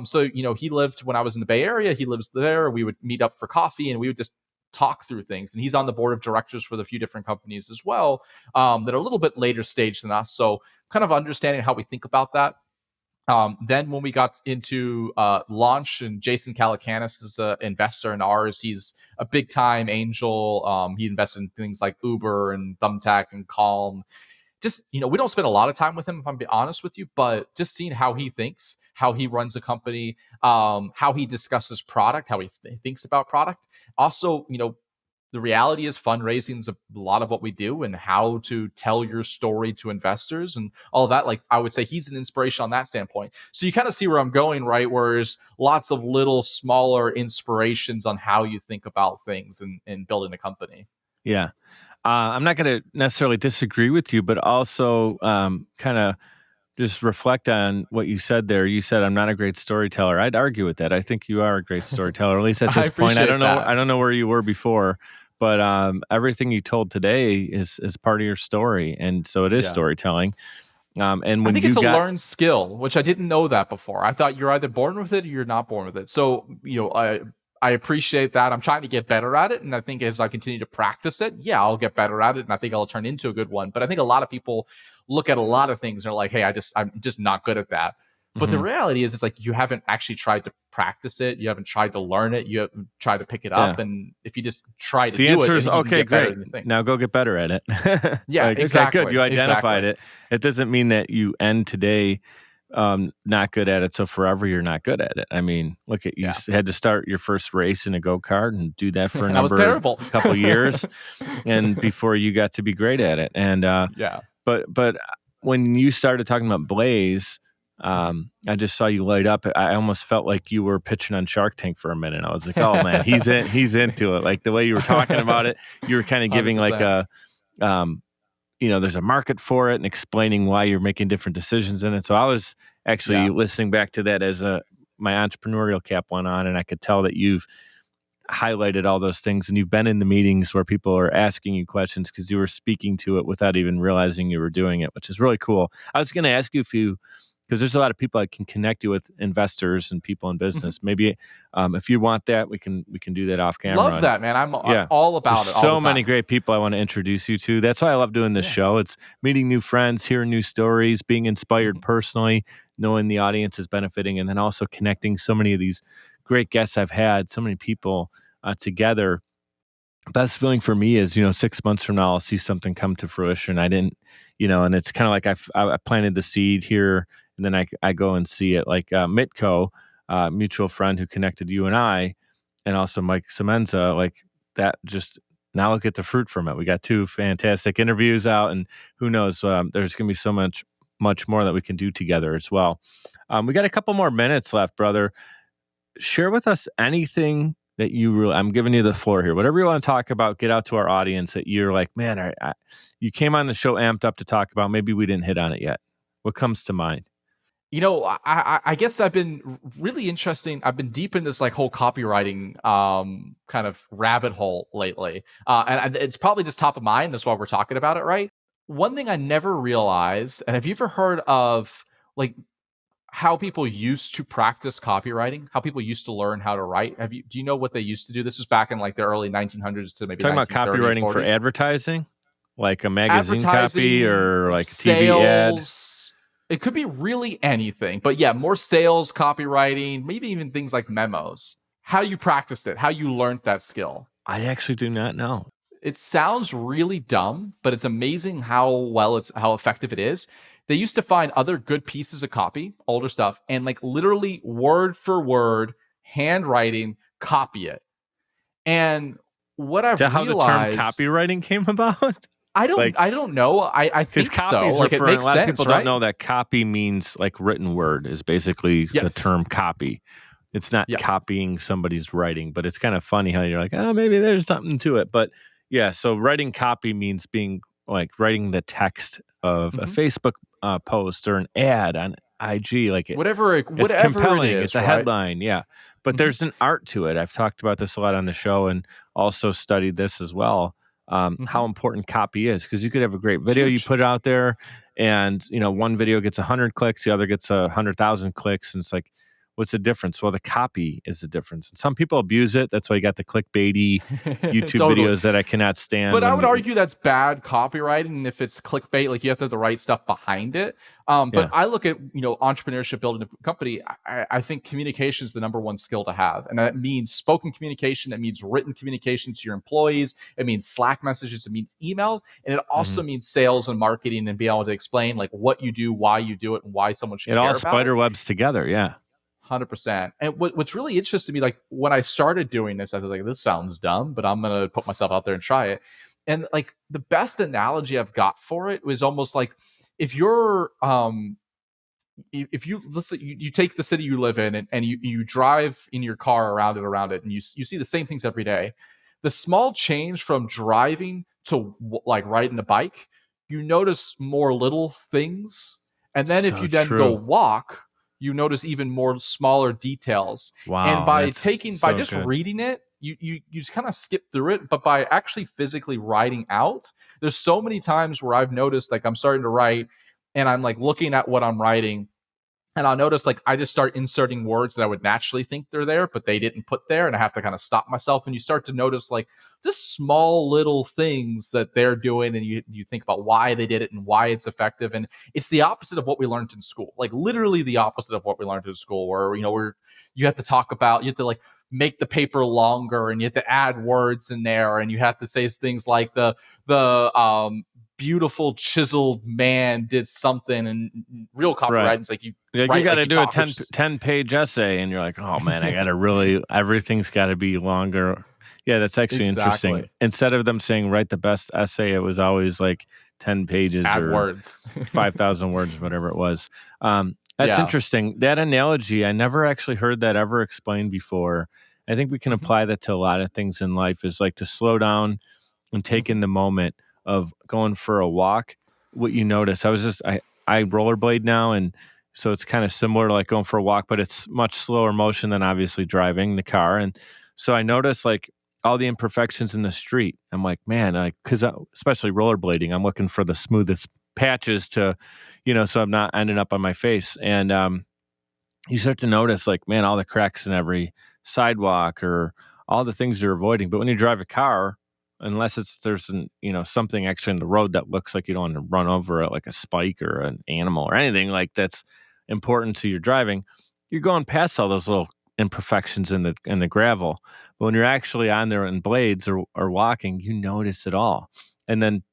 So he lived when I was in the Bay Area. He lives there. We would meet up for coffee and we would just talk through things. And he's on the board of directors for the few different companies as well, that are a little bit later stage than us. So kind of understanding how we think about that. Then when we got into launch, and Jason Calacanis is an investor in ours. He's a big time angel. He invested in things like Uber and Thumbtack and Calm. Just, we don't spend a lot of time with him, if I'm being honest with you, but just seeing how he thinks, how he runs a company, how he discusses product, how he thinks about product. Also, the reality is fundraising is a lot of what we do, and how to tell your story to investors and all of that. Like, I would say he's an inspiration on that standpoint. So you kind of see where I'm going, right? Where there's lots of little smaller inspirations on how you think about things and building a company. Yeah. I'm not going to necessarily disagree with you, but also kind of just reflect on what you said there. You said, I'm not a great storyteller. I'd argue with that. I think you are a great storyteller, at least at I this point. I don't appreciate know. that. I don't know where you were before, but everything you told today is part of your story. And so it is Yeah. storytelling. And I when think you it's a got, learned skill, which I didn't know that before. I thought you're either born with it or you're not born with it. So, I appreciate that. I'm trying to get better at it. And I think as I continue to practice it, yeah, I'll get better at it. And I think I'll turn into a good one. But I think a lot of people look at a lot of things and are like, hey, I'm just not good at that. But the Mhm. reality is, it's like you haven't actually tried to practice it. You haven't tried to learn it. You haven't tried to pick it up. Yeah. And if you just try to The do it, answer I is, think you can okay, get better great. than you think. Now go get better at it. Yeah, Like, okay, good. You exactly. identified it. It doesn't mean that you end today not good at it, so forever you're not good at it. I mean, look at you Yeah. had to start your first race in a go-kart and do that for And I was terrible. a couple years, and before you got to be great at it. And Yeah. but when you started talking about Blayze, I just saw you light up. I almost felt like you were pitching on Shark Tank for a minute. I was like, oh man, he's into it. Like the way you were talking about it, you were kind of giving like 100%. a there's a market for it and explaining why you're making different decisions in it. So I was actually listening back to that as my entrepreneurial cap went on, and I could tell that you've highlighted all those things, and you've been in the meetings where people are asking you questions because you were speaking to it without even realizing you were doing it, which is really cool. I was going to ask you because there's a lot of people I can connect you with, investors and people in business. Maybe if you want that, we can do that off camera. Love that, man. I'm all about There's it. so many great people I want to introduce you to. That's why I love doing this show. It's meeting new friends, hearing new stories, being inspired personally, knowing the audience is benefiting, and then also connecting so many of these great guests I've had, so many people together. Best feeling for me is, 6 months from now, I'll see something come to fruition. I didn't, and it's kind of like I planted the seed here, and then I go and see it. Like Mitko, mutual friend who connected you and I, and also Mike Semenza, like that. Just now, look at the fruit from it. We got 2 fantastic interviews out, and who knows? There's going to be so much more that we can do together as well. We got a couple more minutes left, brother. Share with us anything that you really, I'm giving you the floor here. Whatever you want to talk about, get out to our audience that you're like, man, you came on the show amped up to talk about. Maybe we didn't hit on it yet. What comes to mind? I guess I've been really interesting. I've been deep in this like whole copywriting kind of rabbit hole lately. And it's probably just top of mind. That's why we're talking about it, right? One thing I never realized, and have you ever heard of like how people used to practice copywriting, how people used to learn how to write? Do you know what they used to do? This was back in like the early 1900s to maybe Talking about 1930s, copywriting 40s. for advertising, like a magazine copy Advertising, or like sales. TV ad. It could be really anything, but yeah, more sales, copywriting, maybe even things like memos. How you practiced it, how you learned that skill. I actually do not know. It sounds really dumb, but it's amazing how effective it is. They used to find other good pieces of copy, older stuff, and like literally word for word, handwriting, copy it. And what I've Is that how the term realized, copywriting came about? I don't know. I think so. Like it makes a lot of sense, people right? don't know that copy means like written word is basically the term copy. It's not copying somebody's writing, but it's kind of funny how you're like, oh, maybe there's something to it. But yeah, so writing copy means being like writing the text of a Facebook post or an ad on IG, like whatever it's compelling. it is, It's a right? headline, yeah. But there's an art to it. I've talked about this a lot on the show and also studied this as well. How important copy is, because you could have a great video you put out there, and one video gets 100 clicks, the other gets 100,000 clicks, and it's like, what's the difference? Well, the copy is the difference. And some people abuse it. That's why you got the clickbaity YouTube videos that I cannot stand. But I would argue that's bad copywriting if it's clickbait. Like you have to have the right stuff behind it. But I look at entrepreneurship, building a company. I think communication is the number one skill to have, and that means spoken communication. It means written communication to your employees. It means Slack messages. It means emails, and it also means sales and marketing and being able to explain like what you do, why you do it, and why someone should care about it. It all spider webs together, yeah. 100%. And what's really interesting to me, like when I started doing this, I was like, this sounds dumb, but I'm going to put myself out there and try it. And like the best analogy I've got for it was almost like if you're, if you listen, you take the city you live in and you drive in your car around it, and you see the same things every day. The small change from driving to like riding a bike, you notice more little things. And then if So you then go true. walk, you notice even more smaller details. And Wow, by that's so just good. reading it, you just kind of skip through it. But by actually physically writing out, there's so many times where I've noticed like I'm starting to write and I'm like looking at what I'm writing, and I'll notice like I just start inserting words that I would naturally think they're there, but they didn't put there. And I have to kind of stop myself. And you start to notice like just small little things that they're doing. And you think about why they did it and why it's effective. And it's the opposite of what we learned in school, like literally the opposite of what we learned in school, where, you have to talk about, you have to like make the paper longer and you have to add words in there. And you have to say things like the beautiful chiseled man did something, and real Right. copywriting is like you Like, you write like gotta you do a talk, 10-page essay, and you're like, "Oh, man, I gotta really everything's gotta be longer." Yeah, that's actually interesting. exactly, Instead of them saying, "Write the best essay," it was always, like, 10 pages add or words. 5,000 words, whatever it was. That's Yeah. interesting. That analogy, I never actually heard that ever explained before. I think we can Mhm, apply that to a lot of things in life, is, like, to slow down and take mhm, in the moment of going for a walk. What you notice, I rollerblade now, and so it's kind of similar to like going for a walk, but it's much slower motion than obviously driving the car. And so I notice like all the imperfections in the street. I'm like, man, like, because especially rollerblading, I'm looking for the smoothest patches to, so I'm not ending up on my face. And you start to notice like, man, all the cracks in every sidewalk or all the things you're avoiding. But when you drive a car, unless there's something actually in the road that looks like you don't want to run over it, like a spike or an animal or anything like that's important to your driving, you're going past all those little imperfections in the gravel. But when you're actually on there in blades or walking, you notice it all. And then,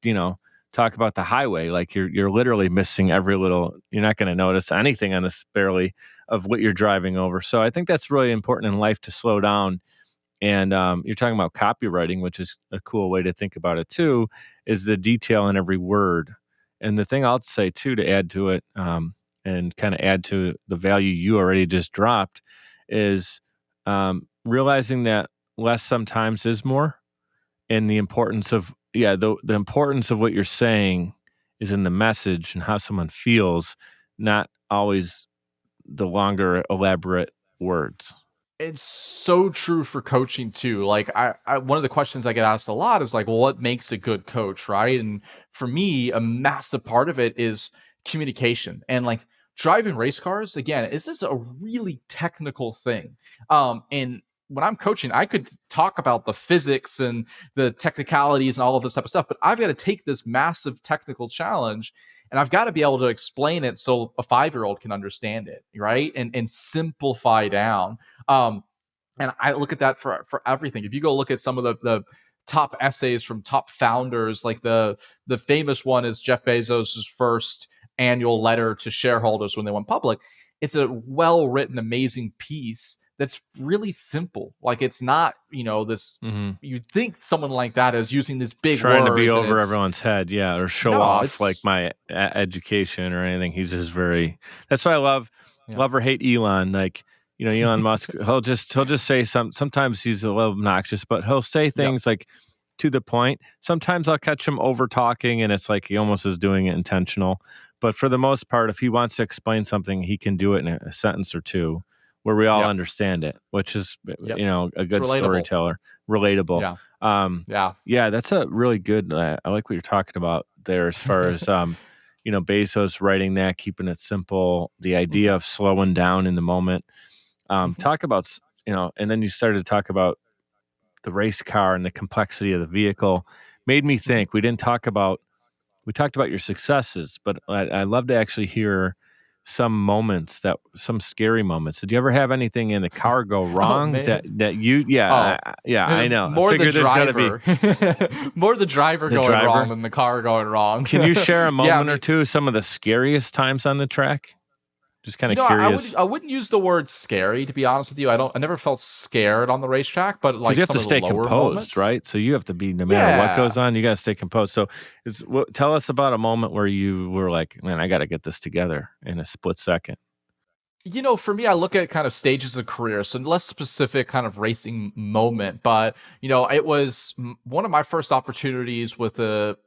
talk about the highway, like you're literally missing every little, you're not going to notice anything on this barely of what you're driving over. So I think that's really important in life, to slow down. And you're talking about copywriting, which is a cool way to think about it too, is the detail in every word. And the thing I'll say too, to add to it, and kind of add to the value you already just dropped, is realizing that less sometimes is more, and the importance of, the importance of what you're saying is in the message and how someone feels, not always the longer elaborate words. It's so true for coaching too. Like I one of the questions I get asked a lot is like, well, what makes a good coach, right? And for me, a massive part of it is communication. And like driving race cars, again, this is a really technical thing. And when I'm coaching, I could talk about the physics and the technicalities and all of this type of stuff, but I've got to take this massive technical challenge and I've got to be able to explain it so a 5-year-old can understand it, right? And simplify down. Um, and I look at that for everything. If you go look at some of the top essays from top founders, like the famous one is Jeff Bezos's first annual letter to shareholders when they went public. It's a well written, amazing piece that's really simple. Like it's not, this. Hmm. You'd think someone like that is using these big Trying to be words, and over it's everyone's head, yeah, or show no, off like it's my education or anything. He's just very. That's why I yeah, love or hate Elon. Like, Elon Musk, yes, he'll just say sometimes he's a little obnoxious, but he'll say yep, things like to the point. Sometimes I'll catch him over talking, and it's like he almost is doing it intentional. But for the most part, if he wants to explain something, he can do it in a sentence or two where we all yep, understand it, which is, yep. a It's good relatable. storyteller, relatable. Yeah, Um, yeah. yeah, that's a really good. I like what you're talking about there, as far as Bezos writing that, keeping it simple, the idea Mhm, of slowing down in the moment. mhm, Talk about, and then you started to talk about the race car and the complexity of the vehicle. Made me mhm. think. We talked about your successes, but I'd love to actually hear some scary moments. Did you ever have anything in the car go Oh, wrong that man. you? Yeah, Oh, yeah, I know. I more the figure there's got to be driver. More the driver the going wrong driver. than the car going wrong. Can you share a Yeah, I moment or mean, two, some of the scariest times on the track? Just kind of I curious, would I wouldn't use the word scary, to be honest with you. I never felt scared on the racetrack, but, because like, you have some to of the stay lower composed, moments. right? So you have to be, no matter what goes Yeah. on, you got to stay composed. So, tell us about a moment where you were like, "Man, I got to get this together in a split second." For me, I look at kind of stages of career, so less specific kind of racing moment. But it was one of my first opportunities with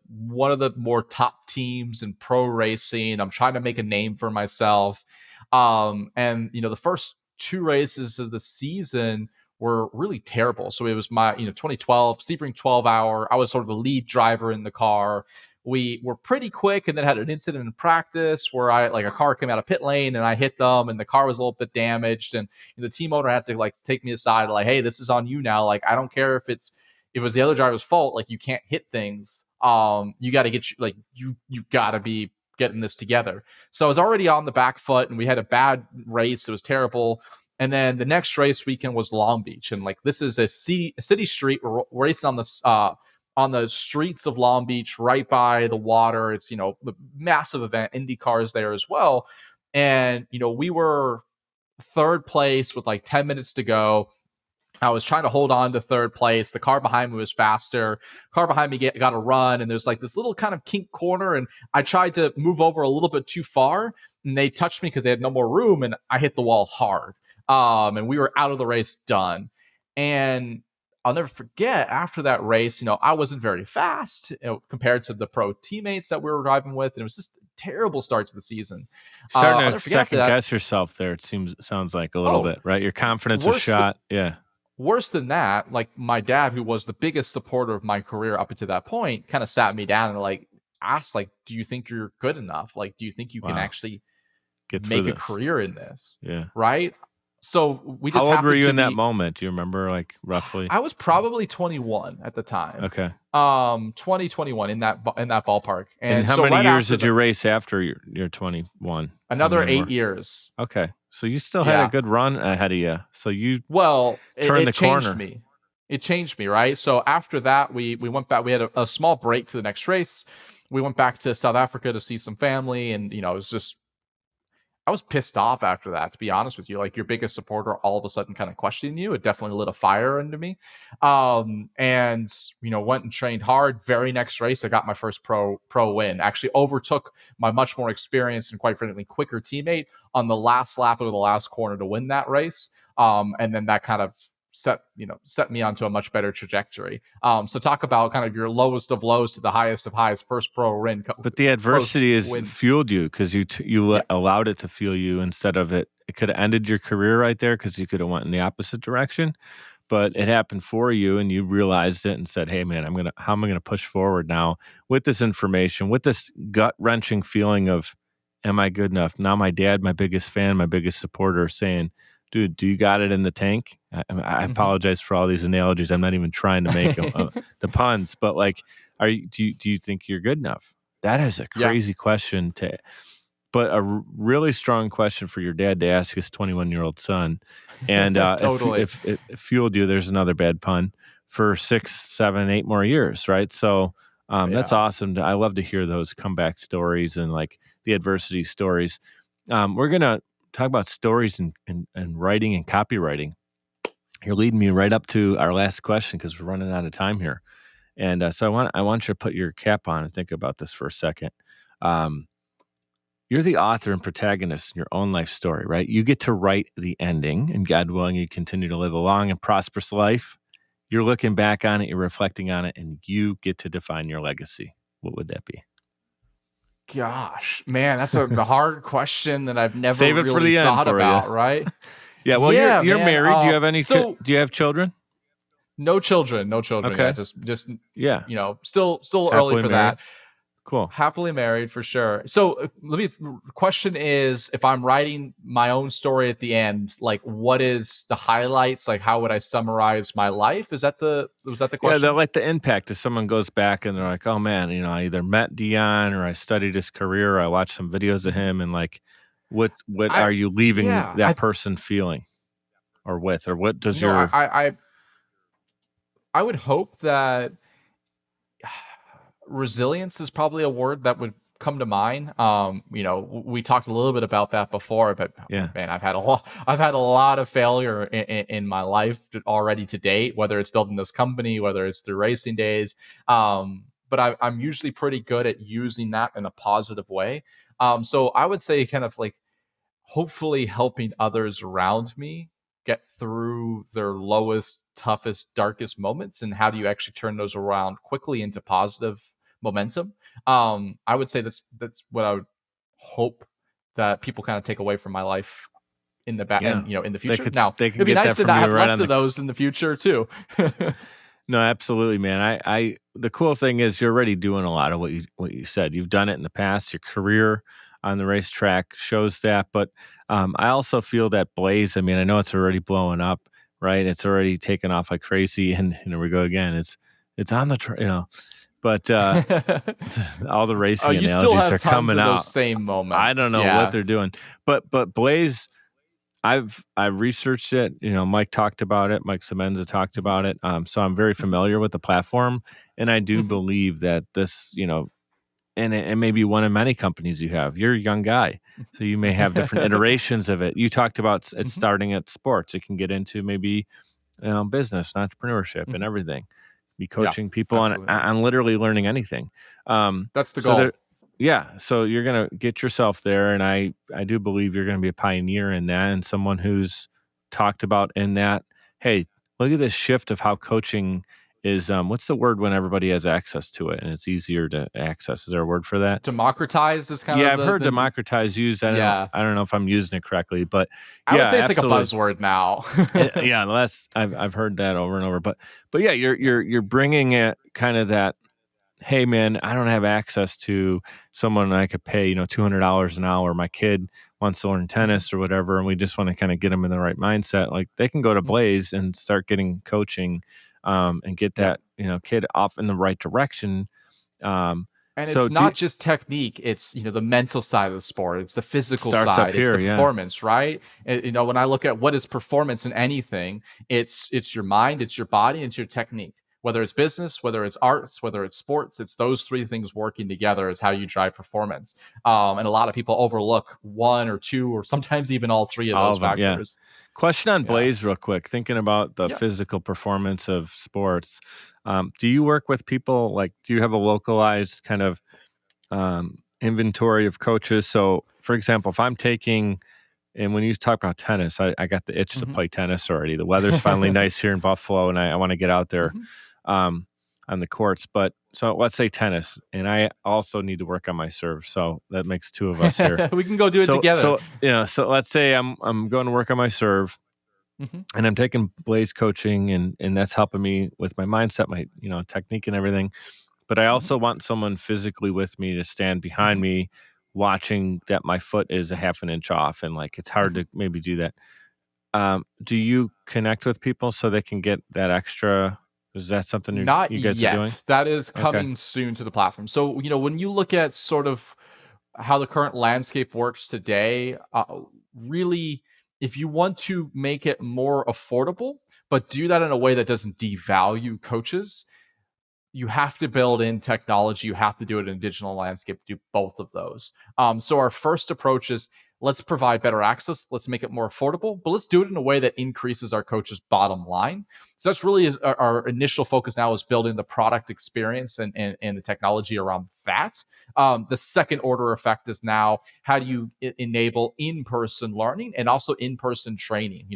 one of the more top teams in pro racing. I'm trying to make a name for myself, and the first two races of the season were really terrible. So it was my 2012 Sebring 12 hour. I was sort of the lead driver in the car. We were pretty quick, and then had an incident in practice where a car came out of pit lane and I hit them, and the car was a little bit damaged, and the team owner had to take me aside, hey, this is on you now. I don't care if it was the other driver's fault. You can't hit things. You got to get you got to be getting this together. So I was already on the back foot, and we had a bad race. It was terrible. And then the next race weekend was Long Beach, and this is a city street. We're racing on the streets of Long Beach, right by the water. It's, a massive event. Indy cars there as well. And, we were third place with 10 minutes to go. I was trying to hold on to third place. The car behind me was faster. Car behind me got a run, and there's this little kind of kink corner, and I tried to move over a little bit too far, and they touched me because they had no more room, and I hit the wall hard. And we were out of the race, done. And I'll never forget, after that race, I wasn't very fast compared to the pro teammates that we were driving with. And it was just a terrible start to the season. Starting to second guess yourself there, sounds like a little bit, right? Your confidence was shot. Worse than that, my dad, who was the biggest supporter of my career up until that point, kind of sat me down and asked, do you think you're good enough? Do you think you can actually make a career in this? Yeah. Right? So we just. How old were you in that moment? Do you remember, roughly? I was probably 21 at the time. Okay. 21 in that ballpark. And how many years did you race after you're 21? Another 8 years. Okay. So you still had a good run ahead of you. So you it changed me. It changed me, right? So after that, we went back. We had a small break to the next race. We went back to South Africa to see some family, and it was just. I was pissed off after that, to be honest with you. Your biggest supporter all of a sudden kind of questioning you. It definitely lit a fire into me. And went and trained hard. Very next race, I got my first pro win. Actually overtook my much more experienced and, quite frankly, quicker teammate on the last lap of the last corner to win that race. And then that kind of set me onto a much better trajectory. So talk about kind of your lowest of lows to the highest of highs, first pro win. But the adversity has fueled you, because you allowed it to fuel you instead of it. It could have ended your career right there, because you could have went in the opposite direction. But it happened for you, and you realized it and said, "Hey, man, how am I gonna push forward now with this information, with this gut wrenching feeling of, am I good enough?" Now my dad, my biggest fan, my biggest supporter, saying, "Dude, do you got it in the tank?" I apologize for all these analogies. I'm not even trying to make the puns, but do you think you're good enough? That is a crazy question but a really strong question for your dad to ask his 21-year-old son. And totally. if it fueled you, there's another bad pun, for 6, 7, 8 more years, right? So that's awesome. I love to hear those comeback stories and the adversity stories. We're gonna talk about stories and writing and copywriting. You're leading me right up to our last question, because we're running out of time here. And so I want you to put your cap on and think about this for a second. You're the author and protagonist in your own life story, right? You get to write the ending, and God willing, you continue to live a long and prosperous life. You're looking back on it, you're reflecting on it, and you get to define your legacy. What would that be? Gosh, man, that's a hard question that I've never Save it for the thought end about, right? Yeah, well, you're married. Do you have any? Do you have children? No children. Okay. Yeah, just still early for married. that. Cool. Happily married, for sure. So the question is, if I'm writing my own story at the end, what is the highlights? How would I summarize my life? Was that the question? Yeah, the impact. If someone goes back and they're like, "Oh man, I either met Dion, or I studied his career, or I watched some videos of him," and what are you leaving that person feeling, or with, or what does your? I would hope that resilience is probably a word that would come to mind. We talked a little bit about that before, but man, I've had a lot of failure in my life already to date, whether it's building this company, whether it's through racing days. But I'm usually pretty good at using that in a positive way. So I would say kind of hopefully helping others around me get through their lowest, toughest, darkest moments, and how do you actually turn those around quickly into positive momentum. I would say that's what I would hope that people kind of take away from my life in the back Yeah. and in the They future. could Now they can it'd be get nice that to from not you have right less on of the those in the future too. No, absolutely, man. I the cool thing is you're already doing a lot of what you said. You've done it in the past. Your career on the racetrack shows that. But I also feel that Blayze. I mean, I know it's already blowing up, right? It's already taken off like crazy, and here we go again. It's on the but all the Oh, racing you still analogies have are tons coming of those out. same I don't moments. know what Yeah. they're doing, but Blayze. I've researched it. Mike talked about it. Mike Semenza talked Mhm, about it. So I'm very mhm, familiar with the platform, and I do mhm, believe that this, and it may be one of many companies you have. You're a young guy, so you may have different mhm. iterations of it. You talked about it Mhm, starting at sports. It can get into maybe business, and entrepreneurship, and mhm. everything. Be Yeah, coaching people on absolutely. on literally learning anything. That's the So there, goal. yeah. So you're gonna get yourself there, and I do believe you're gonna be a pioneer in that, and someone who's talked about in that. Hey, look at this shift of how coaching is. What's the word when everybody has access to it and it's easier to access? Is there a word for that? Democratize is kind Yeah, of I've heard the democratize used. yeah. I don't know if I'm using it correctly, but I would yeah, say it's like a absolutely. buzzword now. Yeah, that's I've heard that over and over. But yeah, you're bringing it kind of that. Hey man, I don't have access to someone I could pay $200 an hour. My kid wants to learn Mhm, tennis or whatever, and we just want to kind of get them in the right mindset. Like they can go to mhm. Blayze and start getting coaching, and get Yeah. that kid off in the right direction. Um, And so it's do not just technique, it's, the mental side of the sport, it's the physical starts up side, it's here, the yeah. performance, right? When I look at what is performance in anything, it's your mind, it's your body, it's your technique. Whether it's business, whether it's arts, whether it's sports, it's those three things working together is how you drive performance. And a lot of people overlook one or two, or sometimes even all three of All those of them, yeah. factors. Question on Yeah. Blayze, real quick. Thinking about the Yeah. physical performance of sports, do you work with people? Like, do you have a localized kind of inventory of coaches? So, for example, if I'm taking, and when you talk about tennis, I got the itch to Hmm. play tennis already. The weather's finally nice here in Buffalo, and I want to get out there Hmm. um, on the courts. But so let's say tennis, and I also need to work on my serve. So that makes two of us here. We can go do it So together. so so let's say I'm going to work on my serve, Hmm. and I'm taking Blayze coaching, and that's helping me with my mindset, my technique and everything. But I Hmm. also want someone physically with me to stand behind Hmm. me, watching that my foot is a half an inch off, and like it's hard Hmm. to maybe do that. Do you connect with people so they can get that extra? Is that something Not you guys are doing? yet. That is Okay. coming soon to the platform. So, when you look at sort of how the current landscape works today, really, if you want to make it more affordable, but do that in a way that doesn't devalue coaches, you have to build in technology. You have to do it in a digital landscape to do both of those. So our first approach is let's provide better access. Let's make it more affordable, but let's do it in a way that increases our coaches' bottom line. So that's really our initial focus now is building the product experience and the technology around that. The second order effect is now how do you enable in-person learning and also in-person training?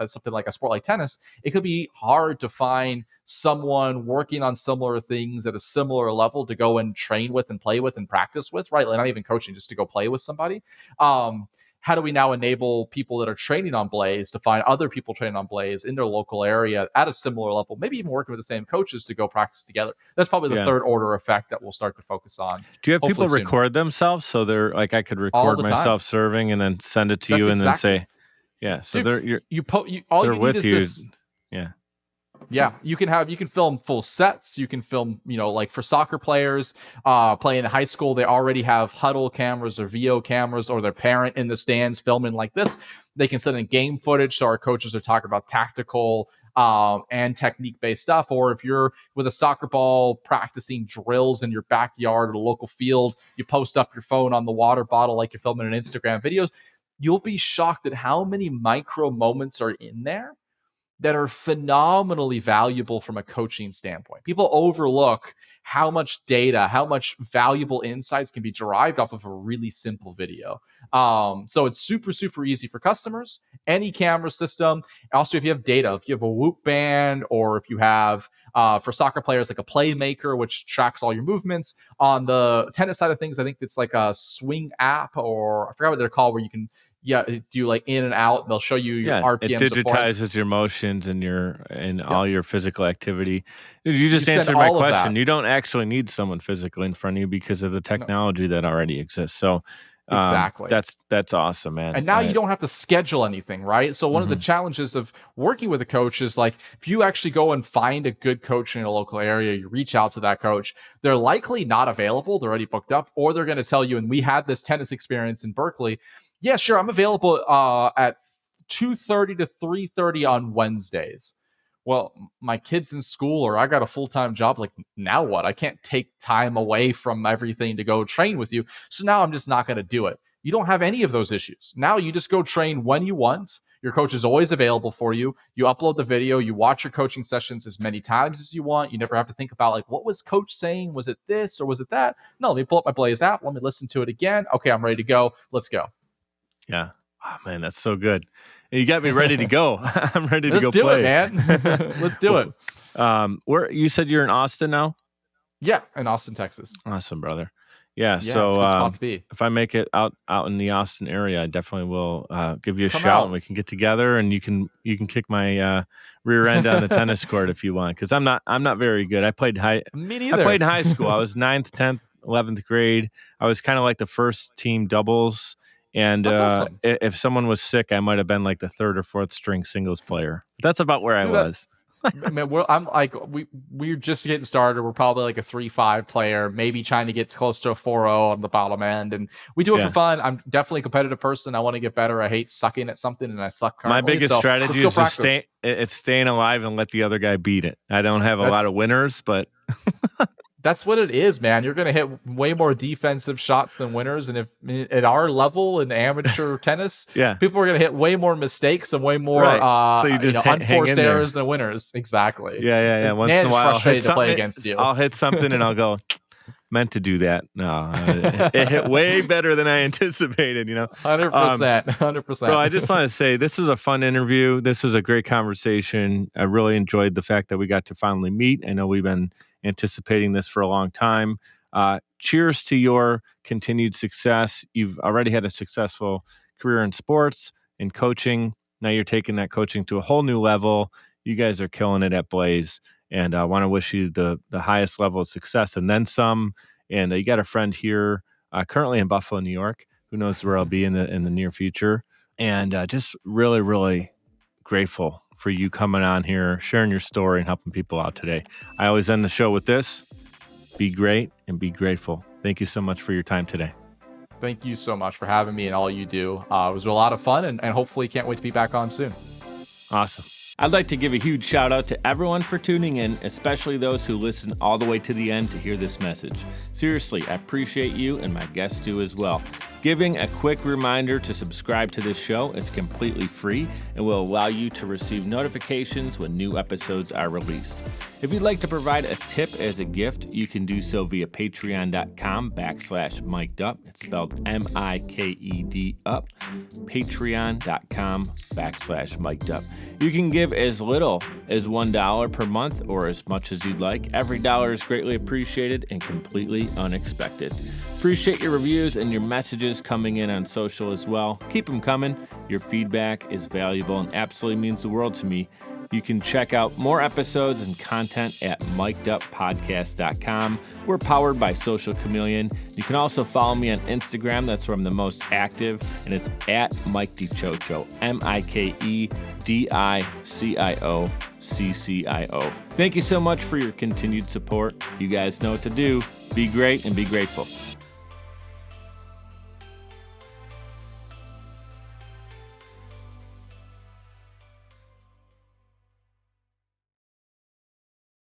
Something like a sport like tennis, it could be hard to find someone working on similar things at a similar level to go and train with and play with and practice with, right? Like not even coaching, just to go play with somebody. How do we now enable people that are training on Blayze to find other people training on Blayze in their local area at a similar level, maybe even working with the same coaches to go practice together? That's probably the Yeah. third order effect that we'll start to focus on Do you have hopefully people soon. record themselves so they're like I could All record the time. myself serving and then send it to That's you and then exactly. say, yeah. So Dude, all they're you need with is you. this. Yeah. Yeah, you can film full sets. You can film, like for soccer players playing in high school, they already have huddle cameras or VO cameras or their parent in the stands filming like this. They can send in game footage, so our coaches are talking about tactical and technique based stuff. Or if you're with a soccer ball practicing drills in your backyard or a local field, you post up your phone on the water bottle like you're filming an Instagram video. You'll be shocked at how many micro moments are in there that are phenomenally valuable from a coaching standpoint. People overlook how much data, how much valuable insights can be derived off of a really simple video. So it's super, super easy for customers, any camera system. Also, if you have data, if you have a Whoop band, or if you have, for soccer players, like a Playmaker, which tracks all your movements. On the tennis side of things, I think it's like a Swing app, or I forgot what they're called, where you can do like in and out. They'll show you your RPMs. It digitizes your motions and all your physical activity. You just answered my question. You don't actually need someone physically in front of you because of the technology that already exists. So exactly, that's awesome, man. And now you don't have to schedule anything, right? So one of the challenges of working with a coach is, like, if you actually go and find a good coach in a local area, you reach out to that coach, they're likely not available, they're already booked up, or they're going to tell you, and we had this tennis experience in Berkeley, yeah, sure, I'm available at 2:30 to 3:30 on Wednesdays. Well, my kid's in school, or I got a full-time job. Like, now what? I can't take time away from everything to go train with you. So now I'm just not going to do it. You don't have any of those issues. Now you just go train when you want. Your coach is always available for you. You upload the video. You watch your coaching sessions as many times as you want. You never have to think about, like, what was coach saying? Was it this or was it that? No, let me pull up my Blayze app. Let me listen to it again. Okay, I'm ready to go. Let's go. Yeah. Oh, man, that's so good. You got me ready to go. I'm ready to go play. Let's do it, man. Let's do it. Where you said you're in Austin now? Yeah, in Austin, Texas. Awesome, brother. Yeah, so it's a good spot to be. If I make it out in the Austin area, I definitely will give you a shout, and we can get together, and you can kick my rear end on the tennis court if you want, because I'm not very good. I played Me neither. I played in high school. I was 9th, 10th, 11th grade. I was kind of like the first team doubles. And awesome. If someone was sick, I might have been like the 3rd or 4th string singles player. That's about where I was. Man, I'm like, we're just getting started. We're probably like a 3-5 player, maybe trying to get close to a 4-0 on the bottom end, and we do it for fun. I'm definitely a competitive person. I want to get better. I hate sucking at something, and I suck currently. My biggest strategy is it's staying alive and let the other guy beat it. I don't have a lot of winners, but that's what it is, man. You're going to hit way more defensive shots than winners. And if at our level in amateur tennis, people are going to hit way more mistakes and way more so you just unforced errors than winners. Exactly. Yeah. Once in a while, frustrated to play against you. I'll hit something and I'll go, meant to do that. No, it hit way better than I anticipated, 100%. So I just want to say, this was a fun interview. This was a great conversation. I really enjoyed the fact that we got to finally meet. I know we've been anticipating this for a long time. Cheers to your continued success. You've already had a successful career in sports and coaching. Now you're taking that coaching to a whole new level. You guys are killing it at Blayze. And I want to wish you the highest level of success and then some. And you got a friend here currently in Buffalo, New York, who knows where I'll be in the near future. And just really, really grateful for you coming on here, sharing your story, and helping people out today. I always end the show with this: be great and be grateful. Thank you so much for your time today. Thank you so much for having me and all you do. It was a lot of fun, and hopefully can't wait to be back on soon. Awesome. I'd like to give a huge shout out to everyone for tuning in, especially those who listen all the way to the end to hear this message. Seriously, I appreciate you, and my guests do as well. Giving a quick reminder to subscribe to this show. It's completely free and will allow you to receive notifications when new episodes are released. If you'd like to provide a tip as a gift, you can do so via patreon.com/Mikedup. It's spelled MIKED up. Patreon.com/Mikedup. You can give as little as $1 per month or as much as you'd like. Every dollar is greatly appreciated and completely unexpected. Appreciate your reviews and your messages coming in on social as well. Keep them coming. Your feedback is valuable and absolutely means the world to me. You can check out more episodes and content at mikeduppodcast.com. We're powered by Social Chameleon. You can also follow me on Instagram. That's where I'm the most active, and it's at Mike DiCioccio, MikeDiCioccio. Thank you so much for your continued support. You guys know what to do. Be great and be grateful.